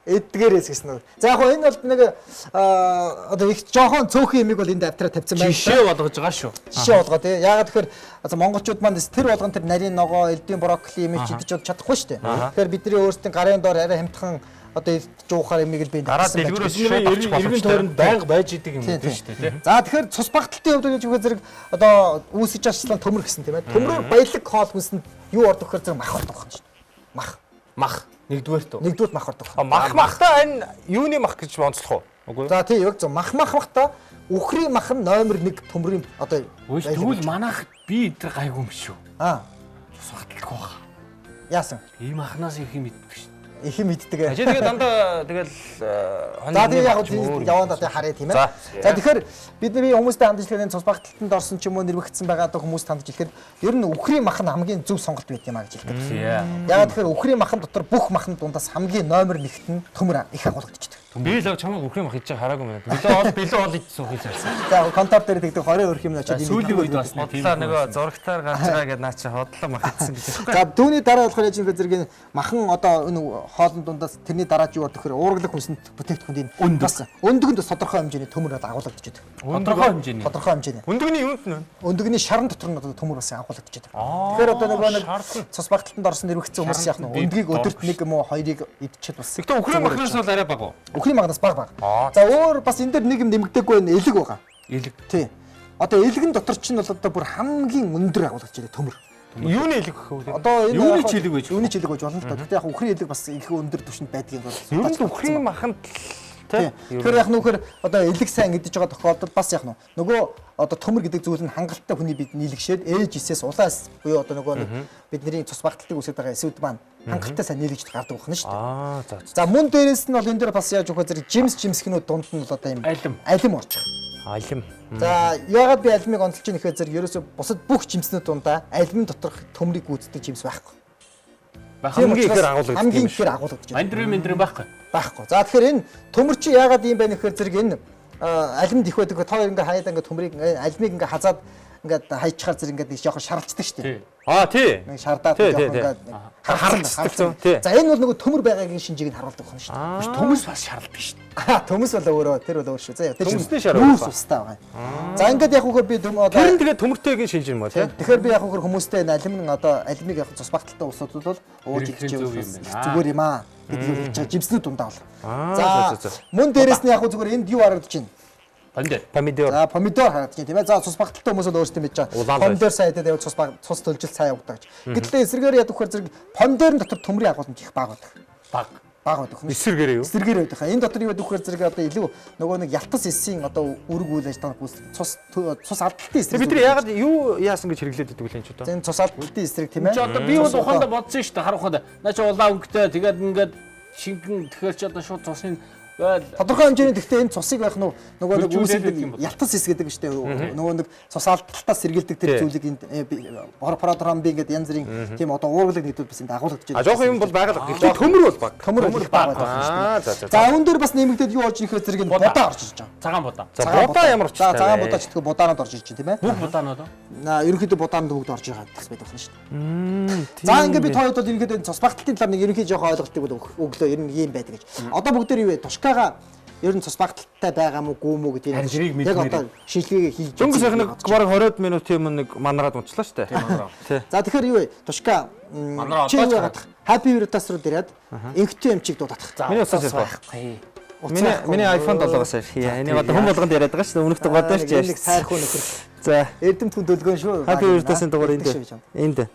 Эдгээрээс гэсэн үг. За яг энэ бол нэг одоо их жоохон цөөхөн ямиг бол энэ давтраа тавьсан байна. Жишээ болгож байгаа шүү. Жишээ болгоо тий. Яагаад тэгэхээр монголчууд маань тэр болгон тэр нарийн ногоо, элдийн брокколи ямиг идэж чадахгүй шүү дээ. Тэгэхээр бидний өөрсдийн гарын доор арай хамтхан одоо жуухаар ямиг л би дараа дэлгүүрээс иргэн тойронд байнга байж идэг юм байна шүү дээ тий. За тэгэхээр цус багталтын хувьд гэж зэрэг одоо үүсэж ажилласан төмөр гэсэн тийм ээ. Төмрөөр баялаг хоол хүнсэнд юу ордог гэхээр зэрэг мах ордог байна шүү дээ. Мах. Нэгдүгээрт мах ордог. Махтаа энэ юуны мах гэж онцлох уу? Үгүй. За тий яг зөв махтаа үхрийн мах нь номер 1 төмрийн одоо тэгвэл манайх би идэр гайгүй юм шүү. Цус багталгүй баа. Яасан? Ийм махнаас их юм иддэг шүү. Их юм иддэг. Тэгээд дандаа тэгэл за тэгээ яг яваад одоо харъя тийм ээ. За тэгэхээр бидний хүмүүстэй хандж хэлэхэд цус багталтанд орсон ч юм уу нэрвэгдсэн байгаа хүмүүст хандж хэлэхэд ер нь үхрийн мах нь хамгийн зөв сонголт байт юм а гэж хэлдэг. Ягаад тэгэхээр үхрийн махан дотор бүх махны дундаас хамгийн номер 1-т нь төмөр их агуулгадчихдаг. Би л чамайг үхрийн мах хийж хараагүй мэн. Билээ ол идсэн уу гэж харсан. За контор дээр тэгдэг 20 өрх юм очоод сүүлийн үед бас бодлоо нөгөө зурагтаар гарч байгаа гэдээ наа чи хотлоо мах идсэн гэж байна. За түүний дараа болохоор яаж юм бэ зэрэг махан одоо энэ хоолны дундаас тэрний дараа юу ордог гэхээр уургалаг хүнсэнд бүтээгдэхүүний бас өндөгөнд тодорхой хэмжээний төмөр агуулгадчихдаг. Тодорхой хэмжээний. Өндөгний юунд нь? Өндөгний шаран дотор нь төмөр бас агуулгадчихдаг. Тэгэхээр одоо нөгөө нэг цус багталтанд орсон нэрвэгдсэн хүмүүс яах нь өндгийг өдөрт нэг юм уу хоёрыг идчихэд бас. Гэхдээ үхрийн махнаас бол арай бага. Үхрийн махнаас бага. За өөр бас энэ дээр нэг юм нэмэгдээгүй байна. Элэг байгаа. Элэг. Тий. Одоо элэгэн дотор чинь бол одоо бүр хамгийн өндөр агуулгадчихдаг төмөр. Юуны элэг гэх вэ? Одоо энэ юуны чилэг байж? Юуны чилэг байж болно л да. Гэхдээ яг үхрийн элэг бас их өндөр түвшинд байдаг юм бол. Ер нь үхрийн маханд тий. Тэгэхээр яг нөхөр одоо элэг сайн идэж байгаа тохиолдолд бас яг нөгөө одоо төмөр гэдэг зүйл нь хангалттай хүний бид нийлэгшээд ээж эсээс улаас буюу одоо нөгөө бидний цус багталтыг үүсгэж байгаа эсүүд маань хангалттай сайн нийлэгч гардаг байна шүү дээ. За мөн дээрээс нь бол энэ дээр бас яаж өгөх зэрэг жимсхнүүд дунд нь бол одоо юм алим орж байгаа. Алим. За яагаад би алимыг онцолж байгаа нэхээ зэрэг ерөөсө бусад бүх жимснүүд дундаа алимын доторх төмрийг гүйцэтгэх жимс байхгүй. Хамгийн ихээр агуулгаддаг. Хамгийн ихээр агуулгаддаг. Мандрын байхгүй. Байхгүй. За тэгэхээр энэ төмөр чи яагаад юм бэ нэхээ зэрэг энэ алимд их байдаг. Тоо ингээ хаяад ингээ төмрийг алимыг ингээ хазаад ингээд хайчхаар зэрэг ингээд жоохон шаралцдаг шүү дээ. Тий. Нэг шардаад жоохон ингээд харалцдаг. За энэ бол нөгөө төмөр байгаагийн шинжийг нь харуулдаг байна шүү дээ. Төмөс бас шаралдаг шүү дээ. Төмөс бол өөрөө тэр бол өөр шүү. За тэр төмөсний шарал устаа байгаа. За ингээд яг үгээр би одоо тэр нь тэгээ төмөртэйг шинж юм ба тий. Тэгэхээр би яг үгээр хүмүүстэй алим нь одоо алимыг яг цус багталтай улсууд бол ууж идэж зүгээр юм аа гэдэг хэлж байгаа жимснүүд дундаа бол. За мөн дээрэс нь яг зүгээр энд юу харагдаж байна? Помидор. За помидор харагдаж байна тийм ээ. За цус багталтай хүмүүс бол өөрсдөө мэдж байгаа. Помидор сайдад явж цус төлжил сайн явагдаж. Гэтэл эсрэгээр ядах хэр зэрэг помидорын дотор төмрийн агуулмж их бага байдаг. Бага. бага байдаг хүн. Эсрэгээрээ юу? Эсрэгээр байдаг. Энэ дотор юу байдаг вэ зэрэг одоо илүү нөгөө нэг ялтас эсийн одоо үүрэг үйл ажиллагааг цус алдалтын эсрэг. Бид нар яагаад юу яасан гэж хэрэглээд байдаг вэ энэ ч одоо? Энэ цус алдалтын эсрэг тийм ээ. Чи одоо би бол ухаандаа бодсон шүү дээ харах ухаандаа. Наа чи улаан өнгөтэй тэгээд ингээд шингэн тэгэхээр чи одоо шууд цусны тодорхой хэмжээний гэхдээ энэ цусыг байх нөгөө нэг үүсэлдэг ялтас эс гэдэг нь шүү дээ. Нөгөө нэг цус алдалтаас сэргийлдэг тэр зүйлийг энэ програмби гэдэг янз бүрийн тийм одоо уургалаг нэгдүүд бас энэ дагуулгадж байна. Жоох юм бол байгаа л гэж. Төмөр бол баг. Төмөр баг байна шүү дээ. За үүн дээр бас нэмэгдээд юу болж ирэхээр зэрэг будаа орж ирж байгаа. Цагаан будаа. За будаа ямар ч цагаан будаа ч гэдэг будаанууд орж ирж байна тийм ээ. Бүх будаанууд уу? Ерөнхийдөө будаанд бүгд орж байгаа гэсэн байдаг байна шүү дээ. За ингээд бид хоёрд бол ерөнхийдөө цус багталтын талаар нэг ерөнхий жоох ойлголтыг өглөө ер нь ийм байдаг гэж. Одоо бүгд дээр юу вэ? Тушкаага ер нь цус багталтай байгаа мó гүү мó гэдэг нь яг одоо шинжилгээгээ хийж байгаа. Дөнгөж их нэг бараг 20 минут юм нэг манараад унчлаа шүү дээ. За тэгэхээр юу вэ? Тушка чи юу гадах? Happy Virtus руу дээрээд инхтэн эмчиг дуудах. Миний усаас байхгүй. Миний iPhone 7-оос яа. Энийг одоо хүн болгонд яриад байгаа шүү дээ. Өмнөх дугаар дээр ч яг нэг сайрхуу нөхөр. За эрдэмт хүн төлгөөн шүү. Happy Virtus-ын дугаар энд.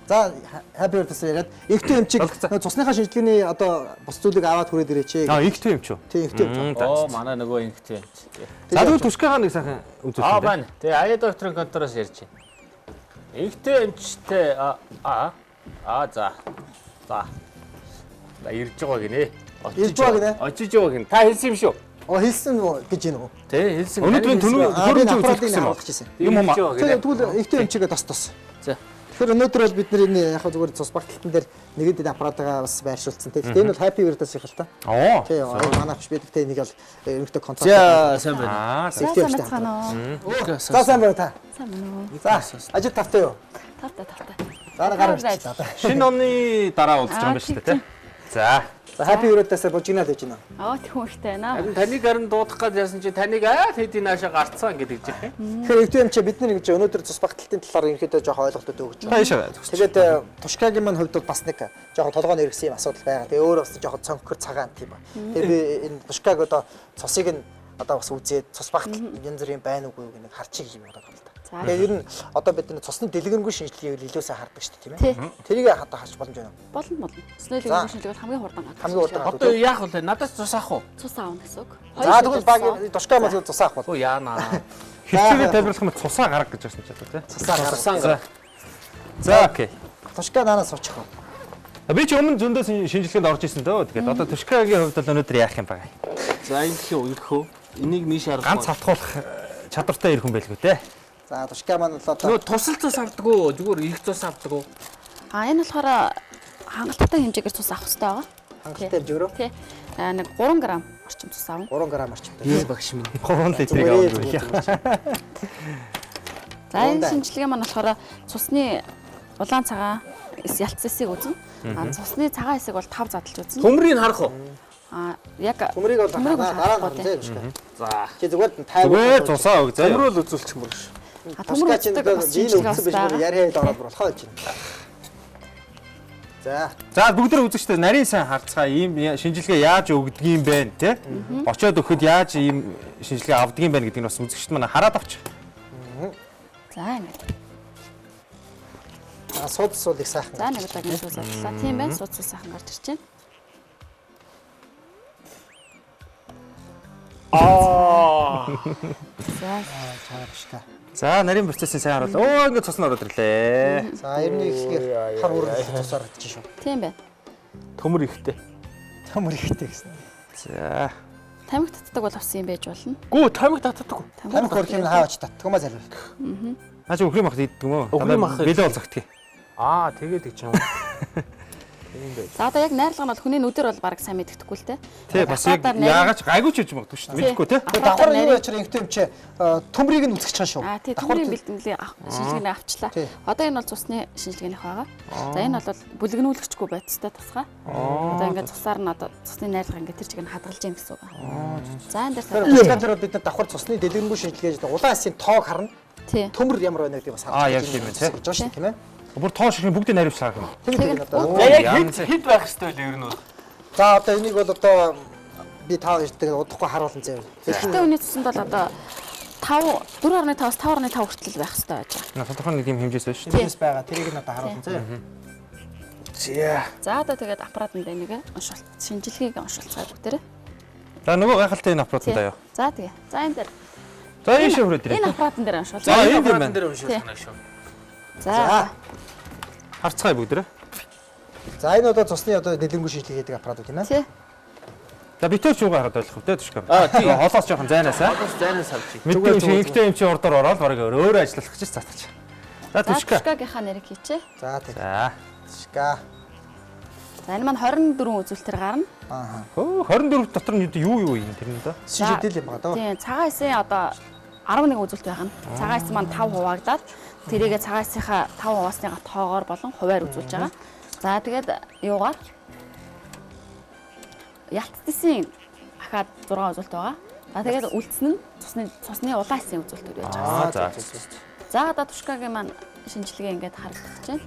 За Happy Virtus яриад инхтэн эмчиг цусныхаа шинжилгээний одоо бус зүйлийг аваад хүрээд ирээч. Инхтэн эмч үү? Тийм инхтэн эмч. Оо манай нөгөө инхтэн эмч. За тэгвэл Тушкаага нэг сайхан үзүүлсэн. Байна. Тэгээ ая докторын контороос ярьж байна. Инхтэн эмчтэй за. Ирж байгаа гинэ. Ирж байгаа гинэ. Очиж байгаа гинэ. Та хэлсэн юм шүү. Хэлсэн гэж юм уу? Тий, хэлсэн. Өнөөдрийн төрөмж үзүүлсэн юм уу? Тэгвэл инхтэн эмчигээ тос. За. Тэгэхээр өнөөдөр бол бид нар энэ яг зүгээр цус багталтан дээр нэгэдэд аппаратаа бас байршуулсан. Тэгэхээр энэ бол Happy Virtus их л та. Тий, манай авч байдаг те энийг бол ерөнхийдөө контрол. За, сайн байна. За, сайн байна та. Сайн байна уу? За, ажил тавтай юу? Тавтай. За, гараа. Шинэ оны дараа уулзж байгаа юм байна шүү дээ, тий. За. Happy Virtus-аар бужигнаад байж байна. Тэхүү ихтэй байна. Харин таныг харин дуудах гэж яасан чи таныг хэдийн наашаа гарцсан гэдэг чинь. Тэгэхээр өвдөө юм чи бид нар ингэж өнөөдөр цус багталтын талаар ерөнхийдөө жоох ойлголтод өгч байгаа. Тэгээд Тушкагийн маань хувьд бол бас нэг жоох толгойн эргэсэн юм асуудал байгаа. Тэгээ өөр бас жоох цонхор цагаан тийм ба. Тэгээ би энэ Тушкаг одоо цусыг нь одоо бас үзээд цус багталт янз бүрийн байна уугүй гэх харчих юм байна л да. Тэгээ ер нь одоо бид энэ цусны дэлгэрэнгүй шинжилгээг илүү сайн хардаг шүү дээ тийм ээ. Тэрийг хадаа харч боломж байна уу? Болно. Цусны дэлгэрэнгүй шинжилгээ хамгийн хурдан гардаг. Хамгийн хурдан. Одоо яах вэ? Надаас цус авах уу? Цус аавна гэсэн үг. За тэгвэл баг Тушкаа мас цус авах бол. Яана. Хичээгээ тайлбарлах юм цусаа гарга гэж байна ч одоо тий. Цусаа гарга. За окей. Тушкаа наанаас суучих уу? Би ч өмнө зөндөө шинжилгээнд орж исэн дөө. Тэгээд одоо Тушкагийн хувьд бол өнөөдөр яах юм бэ? За ингэхөө. Энийг нийш арга. Ганц хавтгуулах чадвартай ирэх хүн байлгүй те. За Тушкаа маань бол одоо нөгөө тусал цус авдаг уу? Зүгээр их цус авдаг уу? Энэ болохоор хангалттай хэмжээгээр цус авах хэрэгтэй байгаа. хангалттай хэмжээгээрөө. Тий. Нэг 3 г орчим цус аав. 3 г орчимтэй. Ийм багш минь. 3 литрийг авах. За энэ шинжилгээ маань болохоор цусны улаан цагаан ялц эсийг үзнэ. Цусны цагаан эсийг бол 5 задлж үзнэ. Төмрийг харах уу? Яг төмрийг бол дараа нь харна тийм. За. Чи зүгээр 50. Зүгээр цусаа өг заяа. Төмрөөл үзүүлчих юм биш. Төмөр үздэг шинжилгээ биш бүр яриад ороод болохоо гэж байна. За бүгд нэг үзэгчтэй нарийн сайн харцгаа ийм шинжилгээ яаж өгдөг юм бэ те? Очоод өгөхөд яаж ийм шинжилгээ авдаг юм бэ гэдгийг бас үзэгчд манай хараад авч. За ингэ. Сууд суудыг сайхан. За нэг удаагийн сууд судлаа. Тийм байна. Сууд сайхан гарч ирж байна. За За нарийн процессын сайн харуул. Оо ингэ цус нь ороод ирлээ. За ерний ихлэгээр хар хүрэл цусаар идэж шүү. Тийм байна. Төмөр ихтэй. Төмөр ихтэй гэсэн. За. Тамхи татдаг бол авсан юм байж болно. Гүү тамхи татдаг уу? Тамхи хөрх юм хааж татдагмаа залбир. Наач өхрийн мах иддэг юм уу? Өхрийн мах билээ бол загтгий. Тэгээд гэж юм. За одоо яг найрлагын бол хүний нүдээр бол баг сайн мэддэхгүй л те. Тий бас яг яагаад ч гайгүй ч гэж магадгүй шүү дээ. Мэдхгүй те. Давхар юу яачаар ингэдэм чи төмрийг нь үзэх чааш шүү. Тий төмрийн бэлтгэлийг шинжилгээний авчлаа. Одоо энэ бол цусны шинжилгээнийх байгаа. За энэ бол бүлэгнүүлэгчгүй байцтай тусгай. Одоо ингээд цусаар нь одоо цусны найрлага ингээд тэр чигийг хадгалж юм гэсэн үг. За энэ дээр бид нар давхар цусны дэлгэрэнгүй шинжилгээ улаан эсийн тоог харна. Төмөр ямар байна гэдгийг бас харж. Яг тийм үү те. Тийм ээ. Бүр тоо шиг бүгдийг наривчлаа гэнэ. Тэгээд одоо яг хэд байх хэвтэй вэ ер нь бол. За одоо энийг бол одоо би таа ирдэг удахгүй харуулсан заяа. Гэхдээ үний цуснд бол одоо 4.5-аас 5.5 хүртэл байх хэвтэй байж байгаа. Тодорхой нэг юм хэмжээс байна шүү дээ. Хэмжээс байгаа. Тэрийг нь одоо харуулсан заяа. За. За одоо тэгээд аппаратанд энийг уншуулт. Шинжилгээг уншуулцгаа бүгдээрээ. За нөгөө гайхалтай энэ аппаратанд аяа. За тэгээ. За энэ дээр. За энэ шиврээ дээр. Энэ аппаратан дээр уншуул. За энэ дээр байна. дээр уншуулах нь шүү. За. Харцгаая бүгдээрээ. За энэ одоо цусны одоо дэлгэрэнгүй шинжилгээ хийдэг аппаратууд тийм ээ. Тий. За битүүр чуугаа хараад ойлгох үү те түшгэр. Тийм. Холоос жоохон зайнаасаа. Одоос зайнаас авчих. Мэдгүй чи ингээтэй юм чи урдаар ороод бараг өөр ажиллах гэж цаатгач. За За түшгэ. түшгаагийнхаа нэрийг хийчээ. За тийм. За. Шка. За энэ маань 24 үзүүлэлтээр гарна. Аа. Хөө 24 дотор нь юу юм тэрнээ дөө. Шижидэл юм байна даа. Тийм, цагаан эсийн одоо 11 үзүүлэлт байх нь. Цагаан эс маань 5 хуваагдаад тэрийгээ цагаан эсийнхаа 5 хуваасныга тоогоор болон хуваар үзүүлж байгаа. За тэгээд юугаар ялтдсын ахаад 6 үзүүлэлт байгаа. За тэгээд үлдсэн нь цусны улаан эсийн үзүүлэлтүүд байж байгаа. За. За одоо түшкагийн маань шинжилгээ ингээд харагдаж байна.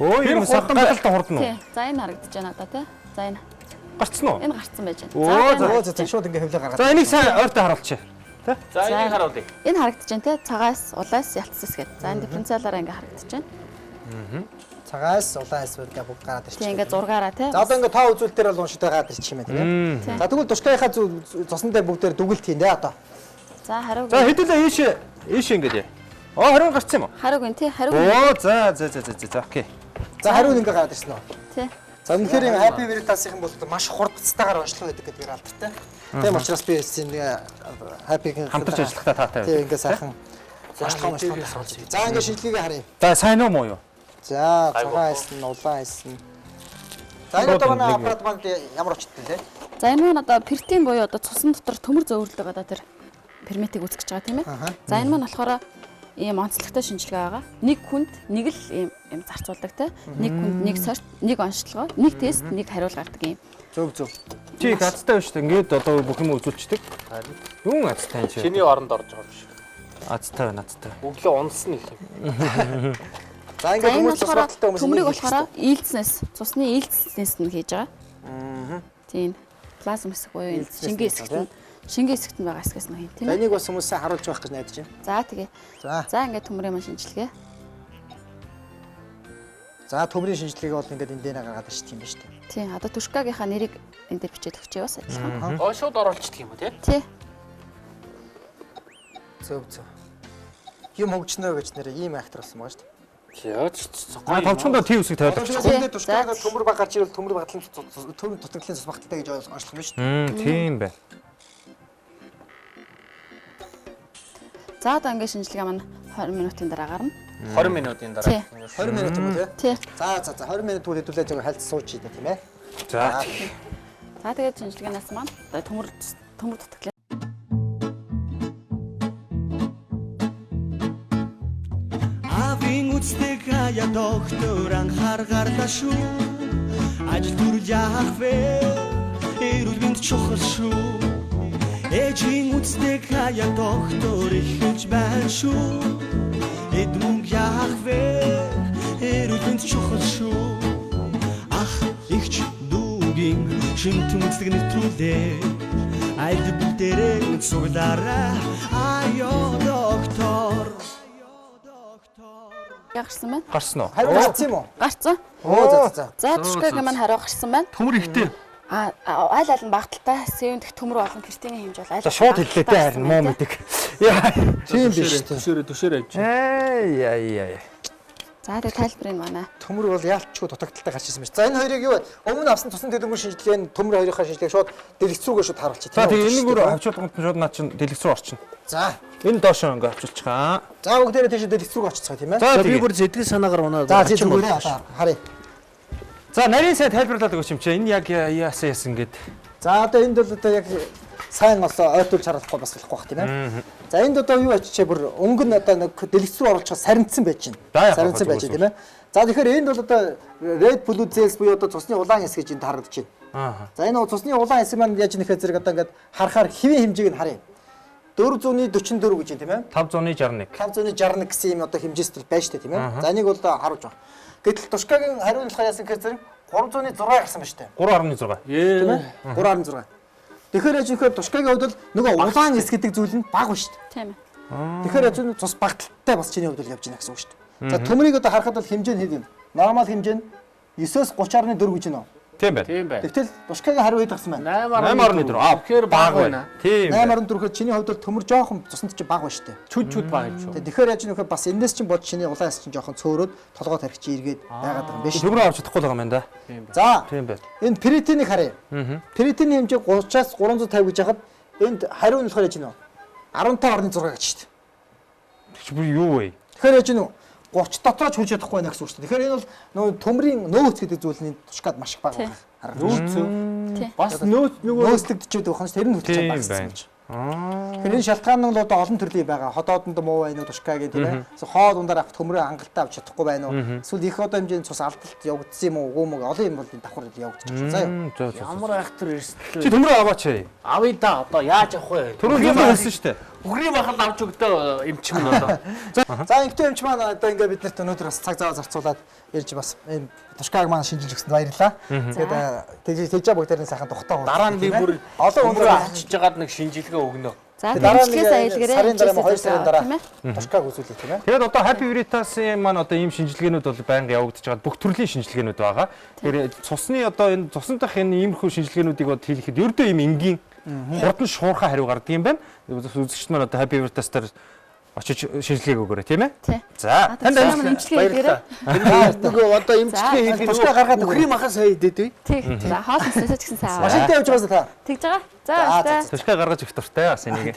Өө юм гайхалтай хурдан уу? Тий. За энэ харагдаж байна одоо тий. За энэ Гарцсан уу? энэ гарцсан байж байна. Оо за шууд ингээ хөвлөө гаргаад. За энийг сайн ойртой харуулчих. За энийг харуулъя. энэ харагдаж байна тий. Цагаас, улаас, ялтсас гэдэг. За энэ дифференциалаараа ингээ харагдаж байна. Цагаас улаан эс ингээ бүгд гараад ирчих. Тий ингээ зургаараа тий. За одоо ингээ тоо үзүүлэлт дээр бол уншиж гараад ирчих юм байна тийм ээ. За тэгвэл тушгийнхаа цусны дээр бүгдээр дүгэлт хийн дээ одоо. За хариуг. За хэдүүлээ ийш ингэдэ. Оо 20 гарцсан юм уу? Хариуг энэ тий. Хариуг. Оо за окей. За хариу ингээ гараад ирсэн үү? Тий. За үнэхээр энэ Happy Veritas-ийн бол маш хурдцтайгаар уншлах байдаг гэдэг алдартай. Тийм учраас би энэ Happy-гийн Хамтарч ажиллахдаа таатай тийм ингээ сайхан уншлах харуулж. За ингээ шинжилгээгээ харъя. За сайн уу муу юу? За цагаан эс нь улаан эс нь. За энэ одоо манай аппарат манд ямар очтой те? За энэ маань одоо пертин буюу одоо цусан дотор төмөр зөөвөрлөг одоо тэр перметийг үүсгэж байгаа тийм ээ. За энэ маань болохоор ийм онцлогтой шинжилгээ байгаа. Нэг хүнд нэг л ийм зарцуулдаг те. Нэг хүнд нэг сорт, нэг онцлогоо, нэг тест, нэг хариулт гардаг юм. Зөв. Чи их азтай байна шүү дээ. Ингээд одоо бүх юм үзүүлчихдэг. Юун азтай юм чи? Чиний оронд орж байгаа биш. Азтай байна азтай. Өглөө унсан их юм. За ингээ хүмүүс цус баталтай хүмүүс төмрийг болохоор ээлцнээс, цусны ээлцнээс нь хийж байгаа. Тийм. Плазма хэсэг буюу энэ шингээ хэсэгт нь байгаа хэсгээс нь хийн тийм За ээ. энийг бас хүмүүсээ харуулж байх гэж найдаж байна. За тэгээ. За. За ингээ төмрийн маань шинжилгээ. За төмрийн шинжилгээг бол ингээд энэ дээр гаргаад ирчих юм байна шүү дээ. Тийм. Одоо түшкагийнхаа нэрийг энэ дээр бичээд өгчээ бас адилхан. Оо шууд оруулчихдаг юм уу те? Тий. Зөв. Юм хөгжнөө гэж нэрээ ийм актер болсон байгаа шүү дээ. Яа ч А товчхондоо тий үсэг тавиад. Хөндөө тушгаагаа төмөр баг гарч ирвэл төмөр багтлан төмөр дутагдлын цус багталтай гэж онцлох юм шүү дээ. Тийм бай. За одоо ингээ шинжилгээ маань 20 минутын дараа гарна. 20 минутын дараа. Тий. 20 минут юм уу те? Тий. За 20 минут үл хэдүүлээ зөв хальц сууч идэ тийм ээ. За. За тэгээд шинжилгээнээс маань төмөр дутагдлын Авийн үстэй хаяа доктор анхааргарлаа шүү. Ажил дүр яах вэ? Эрүүл мэнд чухал шүү. Ээжийн үстэй хаяа доктор ихэж байна шүү. Эд мөнгө яах вэ? Эрүүл мэнд чухал шүү. Ах ихч дүүгийн шимтэн үзлэг нэвтрүүлээ. Айлд бүтээрээ цуглаараа аяа доктор. гарсан байна. Гарсан уу? Хариу гарсан юм уу? Гарцсан. Оо за. За түшкагийн маань хариу гарсан байна. Төмөр ихтэй. Айл аль нь багталтай сэвэн дэх төмөр болон кристиний хэмж бол айл. За шууд хэллээ дээ харин муу мэдэг. Яа. Тийм биш үү? Төшөөрөө авч. Яа. За тэгээ тайлбарыг манай. Төмөр бол яалтчгүй дутагдaltaй гарч ирсэн байна. За энэ хоёрыг юу өмнө авсан тусны төмөр шинжилгээ нь төмөр хоёрынхаа шинжилгээг шууд дэлгэц рүүгээ шууд харуулчих. За тэгээ энийг өөр авчуулганд шууд наа чин дэлгэц рүү орчин. За. Энэ доошоо ингээ авчуулчихаа. За бүгдээрээ тийш дэлгэц рүүгээ очицгаа тийм ээ. За Би би бүр зэдгэн санаагаар унаад. За зүгээрээ одоо харъя. За нарийн сайн тайлбарлаад өгөөч юм чи. Энэ яг яасан гээд. За одоо энд бол одоо яг сайн олоо ойртуулж харуулахгүй бас болохгүй бах тийм ээ. За энд одоо юу ачичээ бүр өнгө нь одоо нэг дэлгэц рүү оруулчихсан сарнцсан байж байна. Сарнцсан байж тийм ээ. За тэгэхээр энд бол одоо red blue cells буюу одоо цусны улаан эс гэж энд харагдаж байна. За энэ цусны улаан эс маань яаж нэхэ зэрэг одоо ингээд харахаар хэвийн хэмжээг нь харъя. 444 гэж тийм ээ. 561. 561 гэсэн юм одоо хэмжээстэл байж штэ тийм ээ. За энийг бол харуулж байгаа. Гэтэл тушкагийн хариултаа яасан гэхээр зэрэг 306 гарсан ба штэ. 3.6. Тийм ээ. 316. Тэгэхээр яаж ихээр тушкагийн хувьд бол нөгөө улаан эс гэдэг зүйл нь бага шүү дээ. Тийм ээ. Тэгэхээр яаж нь цус багталтай бас чиний хувьд бол явж байна гэсэн үг шүү дээ. За төмрийг одоо харахад бол хэмжээ нь хэд юм? Нормал хэмжээ нь 9-оос 30.4 гэж байна уу? Тийм байна. Тийм байна. Тэгтэл Душкагийн хариу хэд гарсан байна? 8.4. Тэгэхээр бага байна. Тийм. 8.4-хээр чиний хувьд бол төмөр жоохон цуснд чи бага байна шүү дээ. Чүд бага юм шүү. Тэгэхээр яаж нөхөр бас энэс чинь бод чиний улаанс чинь жоохон цөөрөөд толгой тарих чи эргээд байгаад байгаа юм биш. Төмрөө авч чадахгүй байгаа юм да. За. Тийм байна. Энэ перитинийг харъя. Перитиний хэмжээ 30-аас 350 гэж яхад энд хариу нь болохоор яаж нөө 15.6 гэж шүү дээ. Чи бүр юу вэ? Тэгэхээр яаж нөө 30 дотор ч хүрч чадахгүй байна гэсэн үг шүү дээ. Тэгэхээр энэ бол нөө төмрийн нөөц гэдэг зүйлний тушгаад маш их бага байна. Нөөц. Бас нөөц нөгөө нөөцлөгдөж байгаа юм. Тэр нь хүрч чадсан байна. Тэгэхээр энэ шалтгаан нь бол одоо олон төрлийн байгаа. Ходоодонд муу байна уу, тушкагийн тийм ээ. Хоо дундаар авах төмрөө хангалттай авч чадахгүй байна уу? Эсвэл их одоо хэмжээний цус алдалт явагдсан юм уу? Үгүй мөг олон юм бол энэ давхар явагдчих чинь. За юу. ямар айхтар эрсдэл. Чи төмрөө аваач. Авъя да одоо яаж авах вэ? Түрүүн юм хэлсэн шүү дээ. Үхрийн махал авч өгдөө эмчим нь одоо. За ингээдтэй эмч маань одоо ингээ бид нарт өнөөдөр бас цаг зав зарцуулаад ирж бас энэ тушкаг маань шинжилж өгсөнд баярлалаа. Тэгээд тэгж бүгдээрээ сайхан тухтаа. Дараа нь би бүр олон өндөр авчиж жагаад нэг шинжилгээ өгнө. За тэмцлээс аялгаараа сарын дараа 2 сарын дараа тушкаг үзүүлэх тийм ээ. Тэгээд одоо Happy Veritas-ийн маань одоо ийм шинжилгээнүүд бол байнга явагдаж байгаа. Бүх төрлийн шинжилгээнүүд байгаа. Тэгэхээр цусны одоо энэ цусан дахь энэ иймэрхүү шинжилгээнүүдийг бод хийхэд ердөө ийм энгийн хурдан шуурхай хариу гардаг юм байна. Үзэгчд маань одоо Happy Veritas дээр очиж шинжилгээг өгөөрэй тийм ээ. За танд эмчилгээ хийгээрэй. Нөгөө одоо эмчилгээ хийх тушкаг гаргаад үхрийн махал сая идэв. Тий. За хоолноосоо ч гэсэн сайн. Машинтай явж байгаасаа та. Тэгж байгаа. За. тушкаа гаргаж их дуртай бас энийг.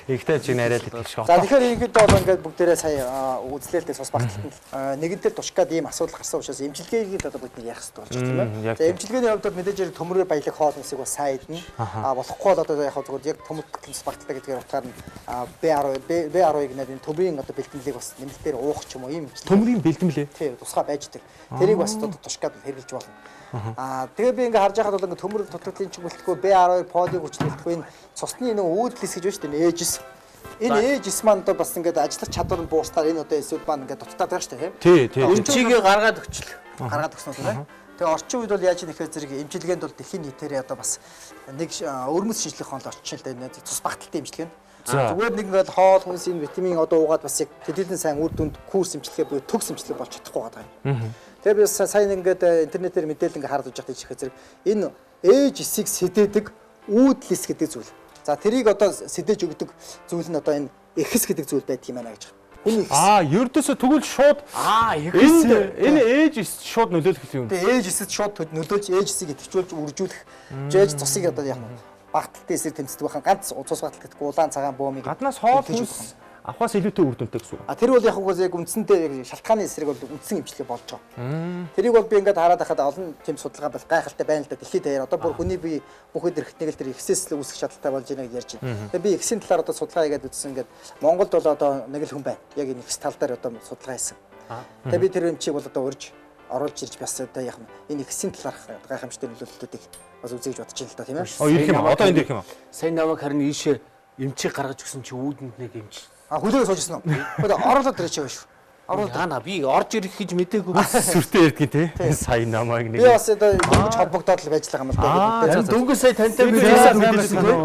Ихтэй чиг нараад идэх шот. За тэгэхээр ерөнхийдөө бол ингээд бүгдээрээ сая үзлээлтэй цус багталтанд нэгэнтэр тушкаад ийм асуудал гарсан учраас эмчилгээгийг одоо бид ярих хэрэгтэй болж байна тийм ээ. За эмчилгээний хувьд бол мэдээж хэрэг төмрөө баялаг хоолносыг бас сайн идэнэ. Болохгүй бол одоо яг зөвхөн яг төмөр цус багталтай гэдгээр утгаар нь B12 гэдэг энэ төмрийн одоо бэлтгэлийг бас нэмэлтээр уух ч юм уу ийм төмрийн бэлтгэлээ. Тийм тусгай байж идэг. Тэрийг бас одоо тушкаад хэрэгжилж болно. Тэгээ би ингээ харж байхад бол ингээ төмөр дутагдлын чиг бэлтгэхгүй B12 подыг хүчлэлтэхгүй энэ цусны нэг уудлис гэж байна шүү дээ ээжис. Энэ ээжис маань одоо бас ингээ ажиллах чадвар нь буурснаар энэ одоо эсвэл маань ингээ дутагдаад байгаа шүү дээ тийм. Эмчигээ гаргаад өчлөө. Гаргаад өгсөн үү? Тэгээ орчин үед бол яаж нэхэр зэрэг эмчилгээнд бол дэлхийн нийтээрээ одоо бас нэг өрмөс шинжлэх ухаанд орчин л дээ цус багталтай эмчилгээ нь. Зүгээр нэг ингээл хоол хүнс энэ витамин одоо уугаад бас яг тэдэлэн сайн үр дүнд курс эмчилгээ буюу төгс эмчилгээ болж чадахгүй байгаа юм. Тэгээ би сайн ингээд интернетээр мэдээлэл ингээ харж байгаа тийч хэрэг энэ ээж эсийг сэдээдэг уудлис гэдэг зүйл. За тэрийг одоо сэдэж өгдөг зүйл нь одоо энэ эхс гэдэг зүйл байдаг юм байна гэж. Хүний эхс. Ердөөсөө тэгвэл шууд эхс энэ ээж шууд нөлөөлөх юм. Тэгээ ээж эсэд шууд нөлөөлж ээж эсийг идэвхжүүлж үржүүлэх. Ээж цусыг одоо яг багталтай эсрэг тэмцдэг байхan ганц цус багтал гэдэг улаан цагаан бөмбөгийг гаднаас хоол хүнс авахаас илүүтэй үр дүнтэй гэсэн үг. Тэр бол яг үгүй яг үндсэндээ шалтгааны эсрэг бол үндсэн эмчилгээ болж байгаа. Тэрийг бол би ингээд хараад байхад олон тийм судалгаа бол гайхалтай байна л да. Дэлхийд даяар одоо бүр хүний бие бүхэд эрхтнийг л тэр ихсээс л үүсэх шалтгаалтай болж байна гэж ярьж байна. Тэгээ би ихсийн талаар одоо судалгаа хийгээд үзсэн ингээд Монголд бол одоо нэг л хүн байна. Яг энэ ихс тал дээр одоо судалгаа хийсэн. Тэгээ би тэр эмчийг бол одоо урьж оруулж ирж бас одоо яг энэ ихсийн талаарх гайхамшигтай нөлөөллүүдийг бас үзэж бодож байна л да тийм ээ. Ирэх юм одоо энд ирэх юм. Сайн намайг харин ийшээ эмчийг гаргаж өгсөн чи үүдэнд нэг эмч. Хүлээгээс суужсэн уу? Хөөе оруулаад ирэх юм шүү. Яана би орж ирэх гэж мэдээгүй. Сүртэй ярьдгийн тий. Сайн намайг нэг. Би бас одоо дөнгөж холбогдоод л байж байгаа юм л да. Дөнгөж сая тантай мэдээлсэн тий.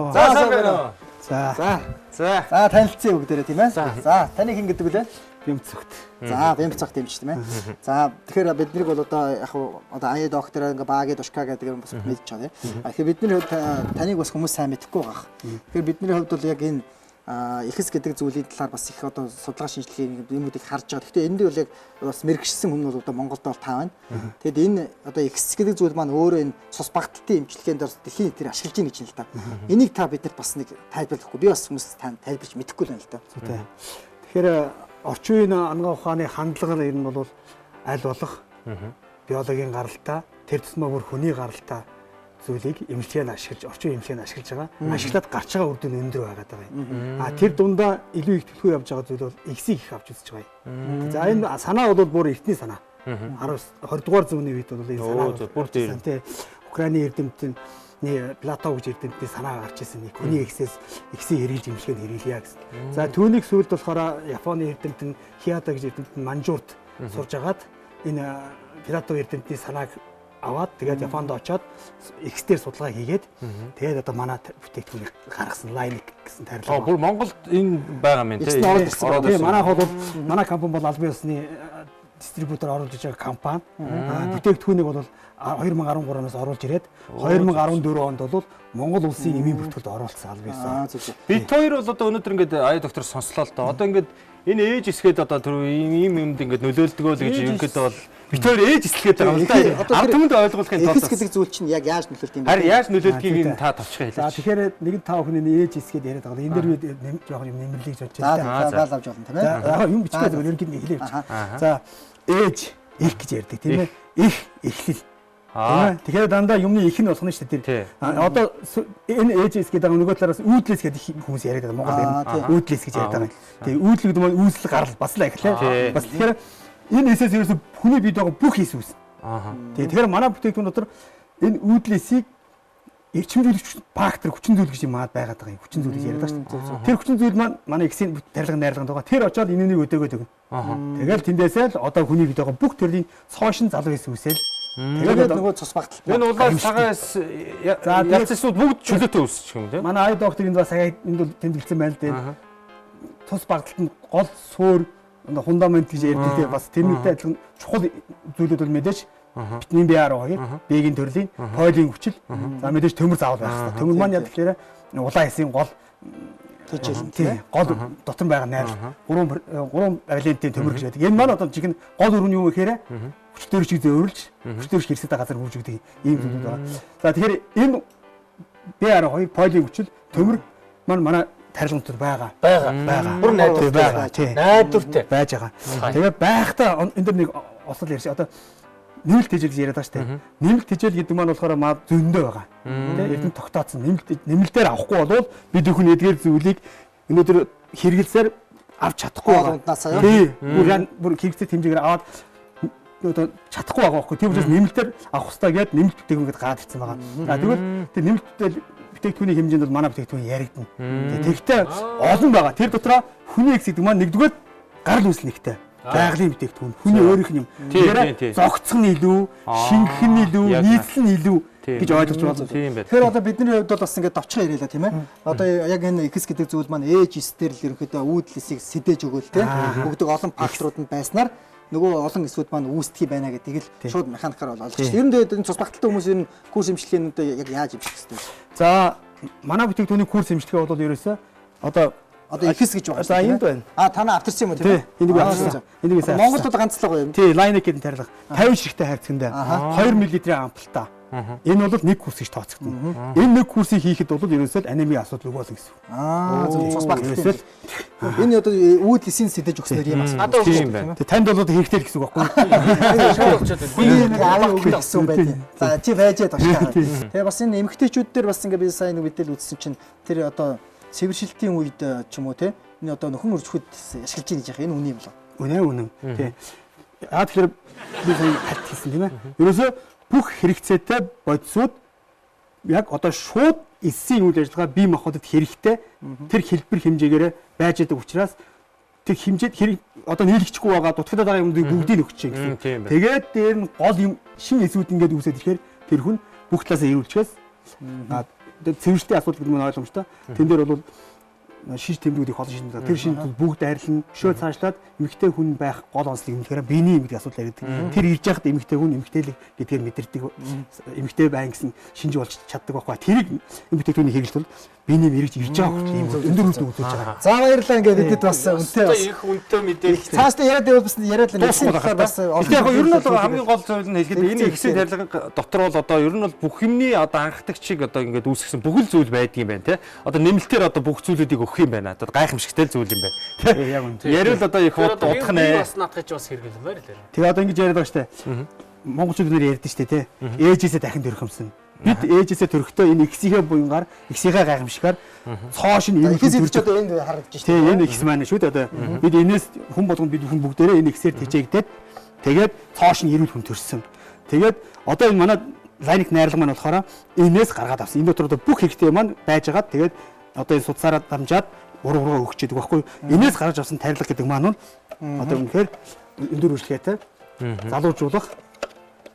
За танилцъя бүгдээрээ тийм ээ. За таны хэн гэдэг вүлээ? Бямцогт. За бямцогт дэмж тийм ээ. За тэгэхээр биднийг бол одоо яг одоо АЕ доктороо ингээ баагийн тушка гэдэг юм бас мэдж байгаа тийм. Тэгэхээр бидний хувьд таныг бас хүмүүс сайн мэдэхгүй байгаа. Тэгэхээр бидний хувьд бол яг энэ ихс гэдэг зүйлийн талаар бас их одоо судалгаа шинжилгээ юмуудыг харж байгаа. Гэхдээ энд бол яг бас мэрэгчсэн хүмүүс бол одоо Монголд бол таа байна. Тэгэд энэ одоо ихс гэдэг зүйл маань өөрөө энэ цус багталтын эмчилгээнд дэлхийн дээр ашиглаж байна гэж юм л та. Энийг та бидэд бас нэг тайлбарлахгүй. Би бас хүмүүс тайлбарч мэдэхгүй л байна л та. Тэгэхээр орчин үеийн ангаа ухааны хандлагаар ер нь бол аль болох биологийн гаралтай, тэр тусмаа бүр хүний гаралтай зүйлийг эмчилгээнд ашиглаж, орчин үеийн эмчилгээнд ашиглаж байгаа. Ашиглаад гарч байгаа үр дүн өндөр байгаад байгаа юм. Тэр дундаа илүү их төлхөө явж байгаа зүйл бол эксийг их авч үзэж байгаа юм. За энэ санаа бол бүр эртний санаа. 20 дугаар зууны үед бол энэ санаа бүр дээр Украины эрдэмтэн Плато гэж эрдэмтний санаа гарч ирсэн нэг хүний эксээс эксийг хэрэгж эмчилгээнд хэрэглэе гэсэн. За түүнийг сүүлд болохоор Японы эрдэмтэн Хиата гэж эрдэмтэн Манжуурт сурж агаад энэ Плато эрдэмтний санааг аваад тэгээд Японд очоод экстер судалгаа хийгээд тэгээд одоо манай бүтээгдэхүүнийг гаргасан Лайник гэсэн тарилга. Бүр Монголд энэ байгаа юм тий. Тийм манай хол бол манай компани бол албан ёсны дистрибьютор оруулж байгаа компани. Бүтээгдэхүүнийг бол 2013 оноос оруулж ирээд 2014 онд бол Монгол улсын эмийн бүртгэлд оруулсан аль байсан. Бид хоёр бол одоо өнөөдөр ингээд ая доктор сонслоо л доо. Одоо ингээд энэ ээж эсгээд одоо тэр ийм юмд ингээд нөлөөлдгөө л гэж ингээд бол бид хоёр ээж эслэхэд байгаа юм л да. Ард түмэнд ойлгуулахын тулд Эхс гэдэг зүйл чинь яг яаж нөлөөлт юм бэ? харин яаж нөлөөлдгийг та товчхон За хэлээч. тэгэхээр нэгэн та бүхний ээж эсгээд яриад байгаа. Энэ дэр бид жоохон юм нэмэрлэж бодож байна. За баал авч болно тийм ээ. За яг юм бичгээ зөв ерөнхийд нь хэлээ явчих. За ээж их гэж ярьдаг тийм ээ. Их эхлэл. Тэгэхээр дандаа юмны их нь болох нь шүү дээ. Одоо энэ ээжээс гэдэг нөгөө талаараас үүдлээс гэдэг хүмүүс яриад байгаа Монгол юм. Үүдлээс гэж яриад байгаа. Тэгээ үүдлэг гэдэг нь үүсэл гарал бас л эхлээ. Бас тэгэхээр энэ эсээс ерөөсө хүний бид байгаа бүх эс үүс. Тэгэхээр манай бүтээгдэхүүн дотор энэ үүдлээсийг эрчим зүйлч фактор хүчин зүйл гэж юмаад байгаад байгаа юм. Хүчин зүйл гэж яриад байгаа шүү дээ. Тэр хүчин зүйл маань манай эксийн тарилга найрлаганд байгаа. Тэр очоод энэнийг өдөөгөөд өгнө. Тэгэл тэндээсээ л одоо хүний бид байгаа бүх төрлийн цоошин залуу эс үүсэл. Тэгээд нөгөө цус багтал. Энэ улаас цагаас ялцсууд бүгд чөлөөтэй үүсчих юм тийм. Манай ай доктор энд бас сая энд бол тэмдэглэсэн байна л дээ. Тус багталтанд гол суур фундамент гэж ярьдаг тийм бас тэрнийхтэй адилхан чухал зүйлүүд бол мэдээж витамин B12, B-ийн төрлийн, фолиин хүчил, за мэдээж төмөр заавал байх хэрэгтэй. Төмөр маань яг тэгэхээр улаан эсийн гол тийм гол дотор байгаа найрлал. 3 валентийн төмөр гэж байдаг. Энэ маань одоо жиг нь гол өрн юм гэхээр хүч төрөчийг зөөвөрлж, хүч төрөч хэрсэд газар хурж өгдөг ийм зүйлүүд байгаа. За тэгэхээр энэ B12, фолиин хүчил, төмөр маань манай тарилгын төр байгаа. Бүр найдвартай байгаа. Тийм. Найдвартай байж байгаа. Тэгээд байхдаа энэ дэр нэг осол ярьж одоо нэмэлт тэжээл гэж яриад байгаа шүү дээ. Нэмэлт тэжээл гэдэг маань болохоор маа зөндөө байгаа. Тийм. Эрдэнэ тогтооцсон нэмэлтээр авахгүй болвол бид бүхэн эдгээр зүйлийг өнөөдөр хэрэгэлсээр авч чадахгүй байгаа. Тийм. Бүр хэрэгцээ хэмжээгээр аваад одоо чадахгүй байгаа байхгүй. Тийм учраас нэмэлтээр авах хэрэгтэй гээд нэмэлт бүтээгдэхүүн гараад ирсэн байгаа. За тэгвэл тэр нэмэлттэй бүтээгдэхүүний хэмжээнд бол манай бүтээгдэхүүн яригдана. Тэгтээ олон байгаа. Тэр дотроо хүний экс гэдэг маань нэгдүгээр гарал үүсэл нэгтэй. Байгалийн бүтээгдэхүүн, хүний өөрийнх нь юм. Тэгэхээр зогцох нь илүү, шингэх нь илүү, нийслэл нь илүү гэж ойлгож байна. Тэгэхээр одоо бидний хувьд бол бас ингээд товчхон яриалаа тийм ээ. Одоо яг энэ экс гэдэг зүйл маань ээж эсдэр л ерөнхийдөө үүдлэсийг сэдэж өгөөл тийм. Бүгдэг олон факторууд нь байснаар нөгөө олон эсвүүд маань үүсдэг байна гэдгийг л шууд механикаар бол ойлгож байна. Ер нь цус багталтай хүмүүс ер нь курс эмчилгээнд яг яаж эмчлэх хэвчтэй. За манай бүтээгдэхүүний курс эмчилгээ бол ерөөсөө одоо экс гэж байна. За энд байна. Танаа авторсан юм уу тийм ээ? Энийг авторсан. Энийг сайн. Монголд бол ганцлаг гоё юм. Тий, Linux гэдэг тарилга 50 ширхтэй хайрцагтай. 2 мл ампултай. Энэ бол нэг курс гэж тооцогдно. Энэ нэг курсыг хийхэд бол ерөөсөө анемийн асуудал өгөөл гэсэн. Зөв цус багталтай. Энэ одоо үүдлэсийн сэдэж өгснээр юм асуу. Одоо тийм байна. Танд бол хэрэгтэй л гэсэн үг байхгүй юу? Хүний нэг аваа өгөх гэсэн юм байт. За чи байжээ ташгаа. Тэгээ бас энэ эмэгтэйчүүд дээр бас ингээ би сайн нэг мэдээлэл үзсэн чинь тэр одоо цэвэршилтийн үед ч юм уу те энэ одоо нөхөн өржөхөд ашиглаж ийн гэж яах энэ үний юм болоо. Үнэн. Тий. Яг тэр би сайн хальт хийсэн тийм ээ. Ерөөсөө бүх хэрэгцээтэй бодисууд яг одоо шууд эсийн үйл ажиллагаа бие махбодод хэрэгтэй тэр хэлбэр хэмжээгээр байж байгаа учраас тэр хэмжээд одоо нийлэгчгүй байгаа дутагдаад байгаа юмдыг бүгдийг өгч чинь гэсэн. Тэгээд дээр нь гол юм шин эсүүд ингээд үүсээд ирэхээр тэр хүн бүх талаасаа эрүүлчгээс цэвэршлийн асуудал гэдэг нь ойлгомжтой. Тэн дээр бол шиж тэмдгүүдийг холон шийднэ. Тэр шинж бүгд арилна. Өшөө цаашлаад эмэгтэй хүн байх гол онцлог юм тэгэхээр биений юм гэдэг асуудал яриад. Тэр ирж яхад эмэгтэй хүн эмэгтэйлэг гэдгээр мэдэрдэг. Эмэгтэй байн гэсэн шинж болж чаддаг байхгүй. Тэрийг бүтээгдэхүүний хэрэглэлт бол биений мэрэгж ирж байгаа хөөх юм өндөр үлдээ үзүүлж байгаа. За баярлалаа ингээд эдэд бас үнэтэй бас их үнэтэй мэдээлэл. Цаашдаа яриад байвал бас яриад л дуусах бас. Яг ер нь бол хамгийн гол зүйл нь хэлэхэд энэ эксийн тарилга дотор бол одоо ер нь бол бүх юмний одоо анхдагчийг одоо ингээд үүсгэсэн бүхэл зүйл байдаг юм байна те. Одоо нэмэлтээр одоо бүх зүйлүүдийг өгөх юм байна. Одоо гайхамшигтай зүйл юм байна. Яг үнэ. Ярил одоо их удах нэ. Бас наадах гэж бас хэрэглэмээр л. Тэгээ одоо ингэж яриад байгаа штэ. Монголчууд нэр ярьдэн штэ те. Ээжээсээ дахин төрөхөмсөн. Бид ээжээсээ төрөхдөө энэ эксийнхээ буянгаар эксийнхээ гайхамшигаар цоош нь экс гэж одоо энд харагдаж штэ. Тэгээ энэ экс маань шүү дээ одоо бид энэс хүн болгон бид хүн бүгдээрээ энэ эксээр тэжээгдээд тэгээд цоош нь эрүүл хүн төрсөн. Тэгээд одоо энэ манай Linux найрлага маань болохоор энэс гаргаад авсан. Энэ дотор одоо бүх хэрэгтэй маань байж байгаа. Тэгээд одоо энэ судсаараа дамжаад уруу өгч яадаг байхгүй. Энэс гаргаж авсан тарилга гэдэг маань одоо үнэхээр өндөр үйлчлэгээтэй залуужуулах,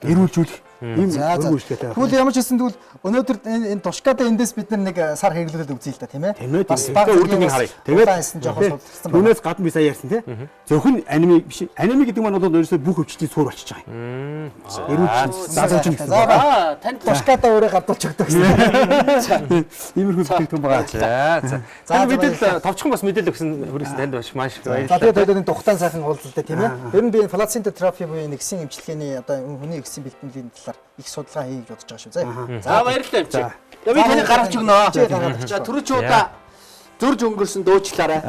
эрүүлжүүлэх Ийм өөргөжлөлтэй. Тэгвэл ямар ч хэсэн тэгвэл өнөөдөр энэ тушкатай эндээс бид нэг сар хэрэглүүлээд үзье л да тийм ээ. Бас үр дүнгийг харъя. Тэгээд байсан жоохон судалсан байна. Түүнээс гадна би сая ярьсан тий. Зөвхөн аними биш. Аними гэдэг маань бол ерөөсөө бүх өвчтний суур болчихж байгаа юм. Залуучууд гэсэн. Танд тушкатай өөрөө гадуулж өгдөг гэсэн. Иймэрхүү бүтээгдэхүүн байгаа. За мэдээлэл товчхон бас мэдээлэл өгсөн хүрээсээ танд маш их баярлалаа. За тэгээд энэ тухтаан сайхан уулзалтай тийм ээ. Ер нь би плацента терапи буюу нэгсэн эмчилгээний одоо хүний эгсэн бэлтгэлийн талаар их судалгаа хийж бодож байгаа шүү. За баярлалаа эмч. Би таны гаргаж өгнө. За түрүү чи удаа зурж өнгөрсөн дуучлаарай.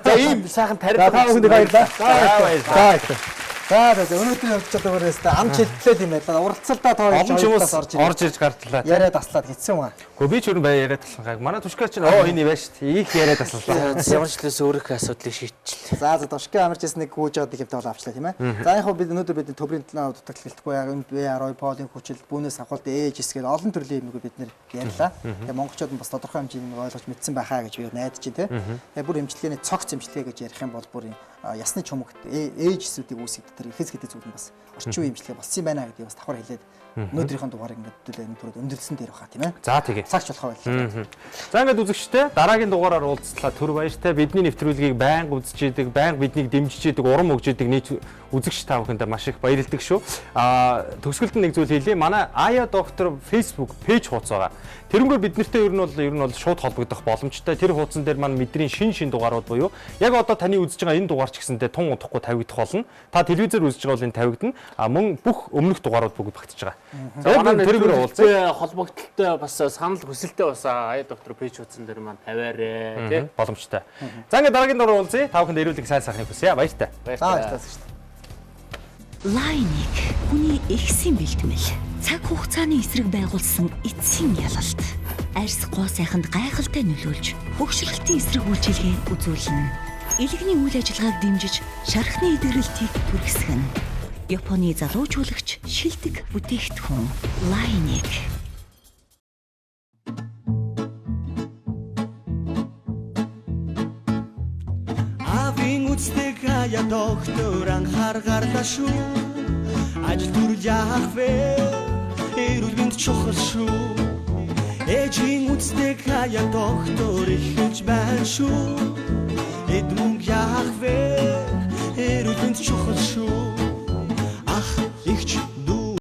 За ийм сайхан тарих баярлалаа. За За өнөөдрийн явцдаагаарээс амч хэлтлээ юм байна. Уралцалдаа тоорж орж ирж гартлаа. Яриад таслаад гитсэн юм аа. Гэхдээ би ч өөрөө яриад таслаа. Манай тушкаа чинь энэ байж их яриад таслаа. ямар ч лээс өөрийнхөө асуудлыг шийдчихлээ. За тушкаа амарч ясныг гүйж авдаг хэвтэй бол авчлаа тийм ээ. За яг бид өнөөдөр бид төбрийн талаар дутагдал гэлтгүй яг V10 полын хүчил бүүнээс авахд ээжс гэдэг олон төрлийн юмыг бид нэр ярьлаа. Тэгээ монголчууд бас тодорхой хэмжээний ойлгож мэдсэн байхаа гэж би найдаж байна тийм. Тэгээ бүр эмчилгээний цогц эмчилгээ гэж ярих юм бол бүр ясны чумагт ээжсүүдийг үүсгэж тэр физик гэдэг зүйл нь бас орчин үеийн эмчилгээ болсон юм байна гэдгийг бас давхар хэлээд өнөөдрийнхэн дугаарыг ингээд энэ төрөд өндөрлсөн дээр баха тийм ээ. За тэгээ. Цагч болох байлаа. За ингээд үзэгчтэй дараагийн дугаараар уулзлаа. Түр баяртай бидний нэвтрүүлгийг байнга үзэж идэг, байнга биднийг дэмжиж идэг, урам өгж идэг нийт үзэгч та бүхэнд маш их баярлалдаг шүү. Төгсгөлд нэг зүйл хэлье. Манай Ая доктор Facebook пэйж хуудас байгаа. Тэрнгээр бид нартэй ер нь бол шууд холбогдох боломжтой. Тэр хуудсан дээр маань бидний шин дугаарууд буюу яг одоо таны үзэж байгаа энэ дугаар ч гэсэндээ тун удахгүй тавигдах болно. Та телевизээр үзэж байгаа бол энэ тавигдана. Мөн бүх өмнөх дугаарууд бүгд багтаж байгаа. За манай тэргээр уулзсан холбогдлолтой бас санал хүсэлтэй бас Ая доктор пэйж хуудсан дээр маань тавиарэ тий боломжтой. За ингээд дараагийн дугаар уулзъя. Та бүхэнд эрүүлэг сайн сайхныг хүсье. Баяртай. Баярлалаа. Лайник хүний эхсийн бэлтгэл. Цаг хугацааны эсрэг байгуулсан эцсийн ялалт. Арьс гоо сайханд гайхалтай нөлөөлж, хөгшрөлтийн эсрэг үйлчилгээ үзүүлнэ. Илэгний үйл ажиллагааг дэмжиж, шархны идэгрэлтийг түргэсгэнэ. Японы залуучуулагч шилдэг бүтээгдэхүүн Лайник. Авийн үстэй хаяа доктор анхааргарлаа шүү. Ажил дүр яах вэ? Эрүүл мэнд чухал шүү. Ээжийн үстэй хаяа доктор ихэж байна шүү. Эд мөнгө яах вэ? Эрүүл мэнд чухал шүү.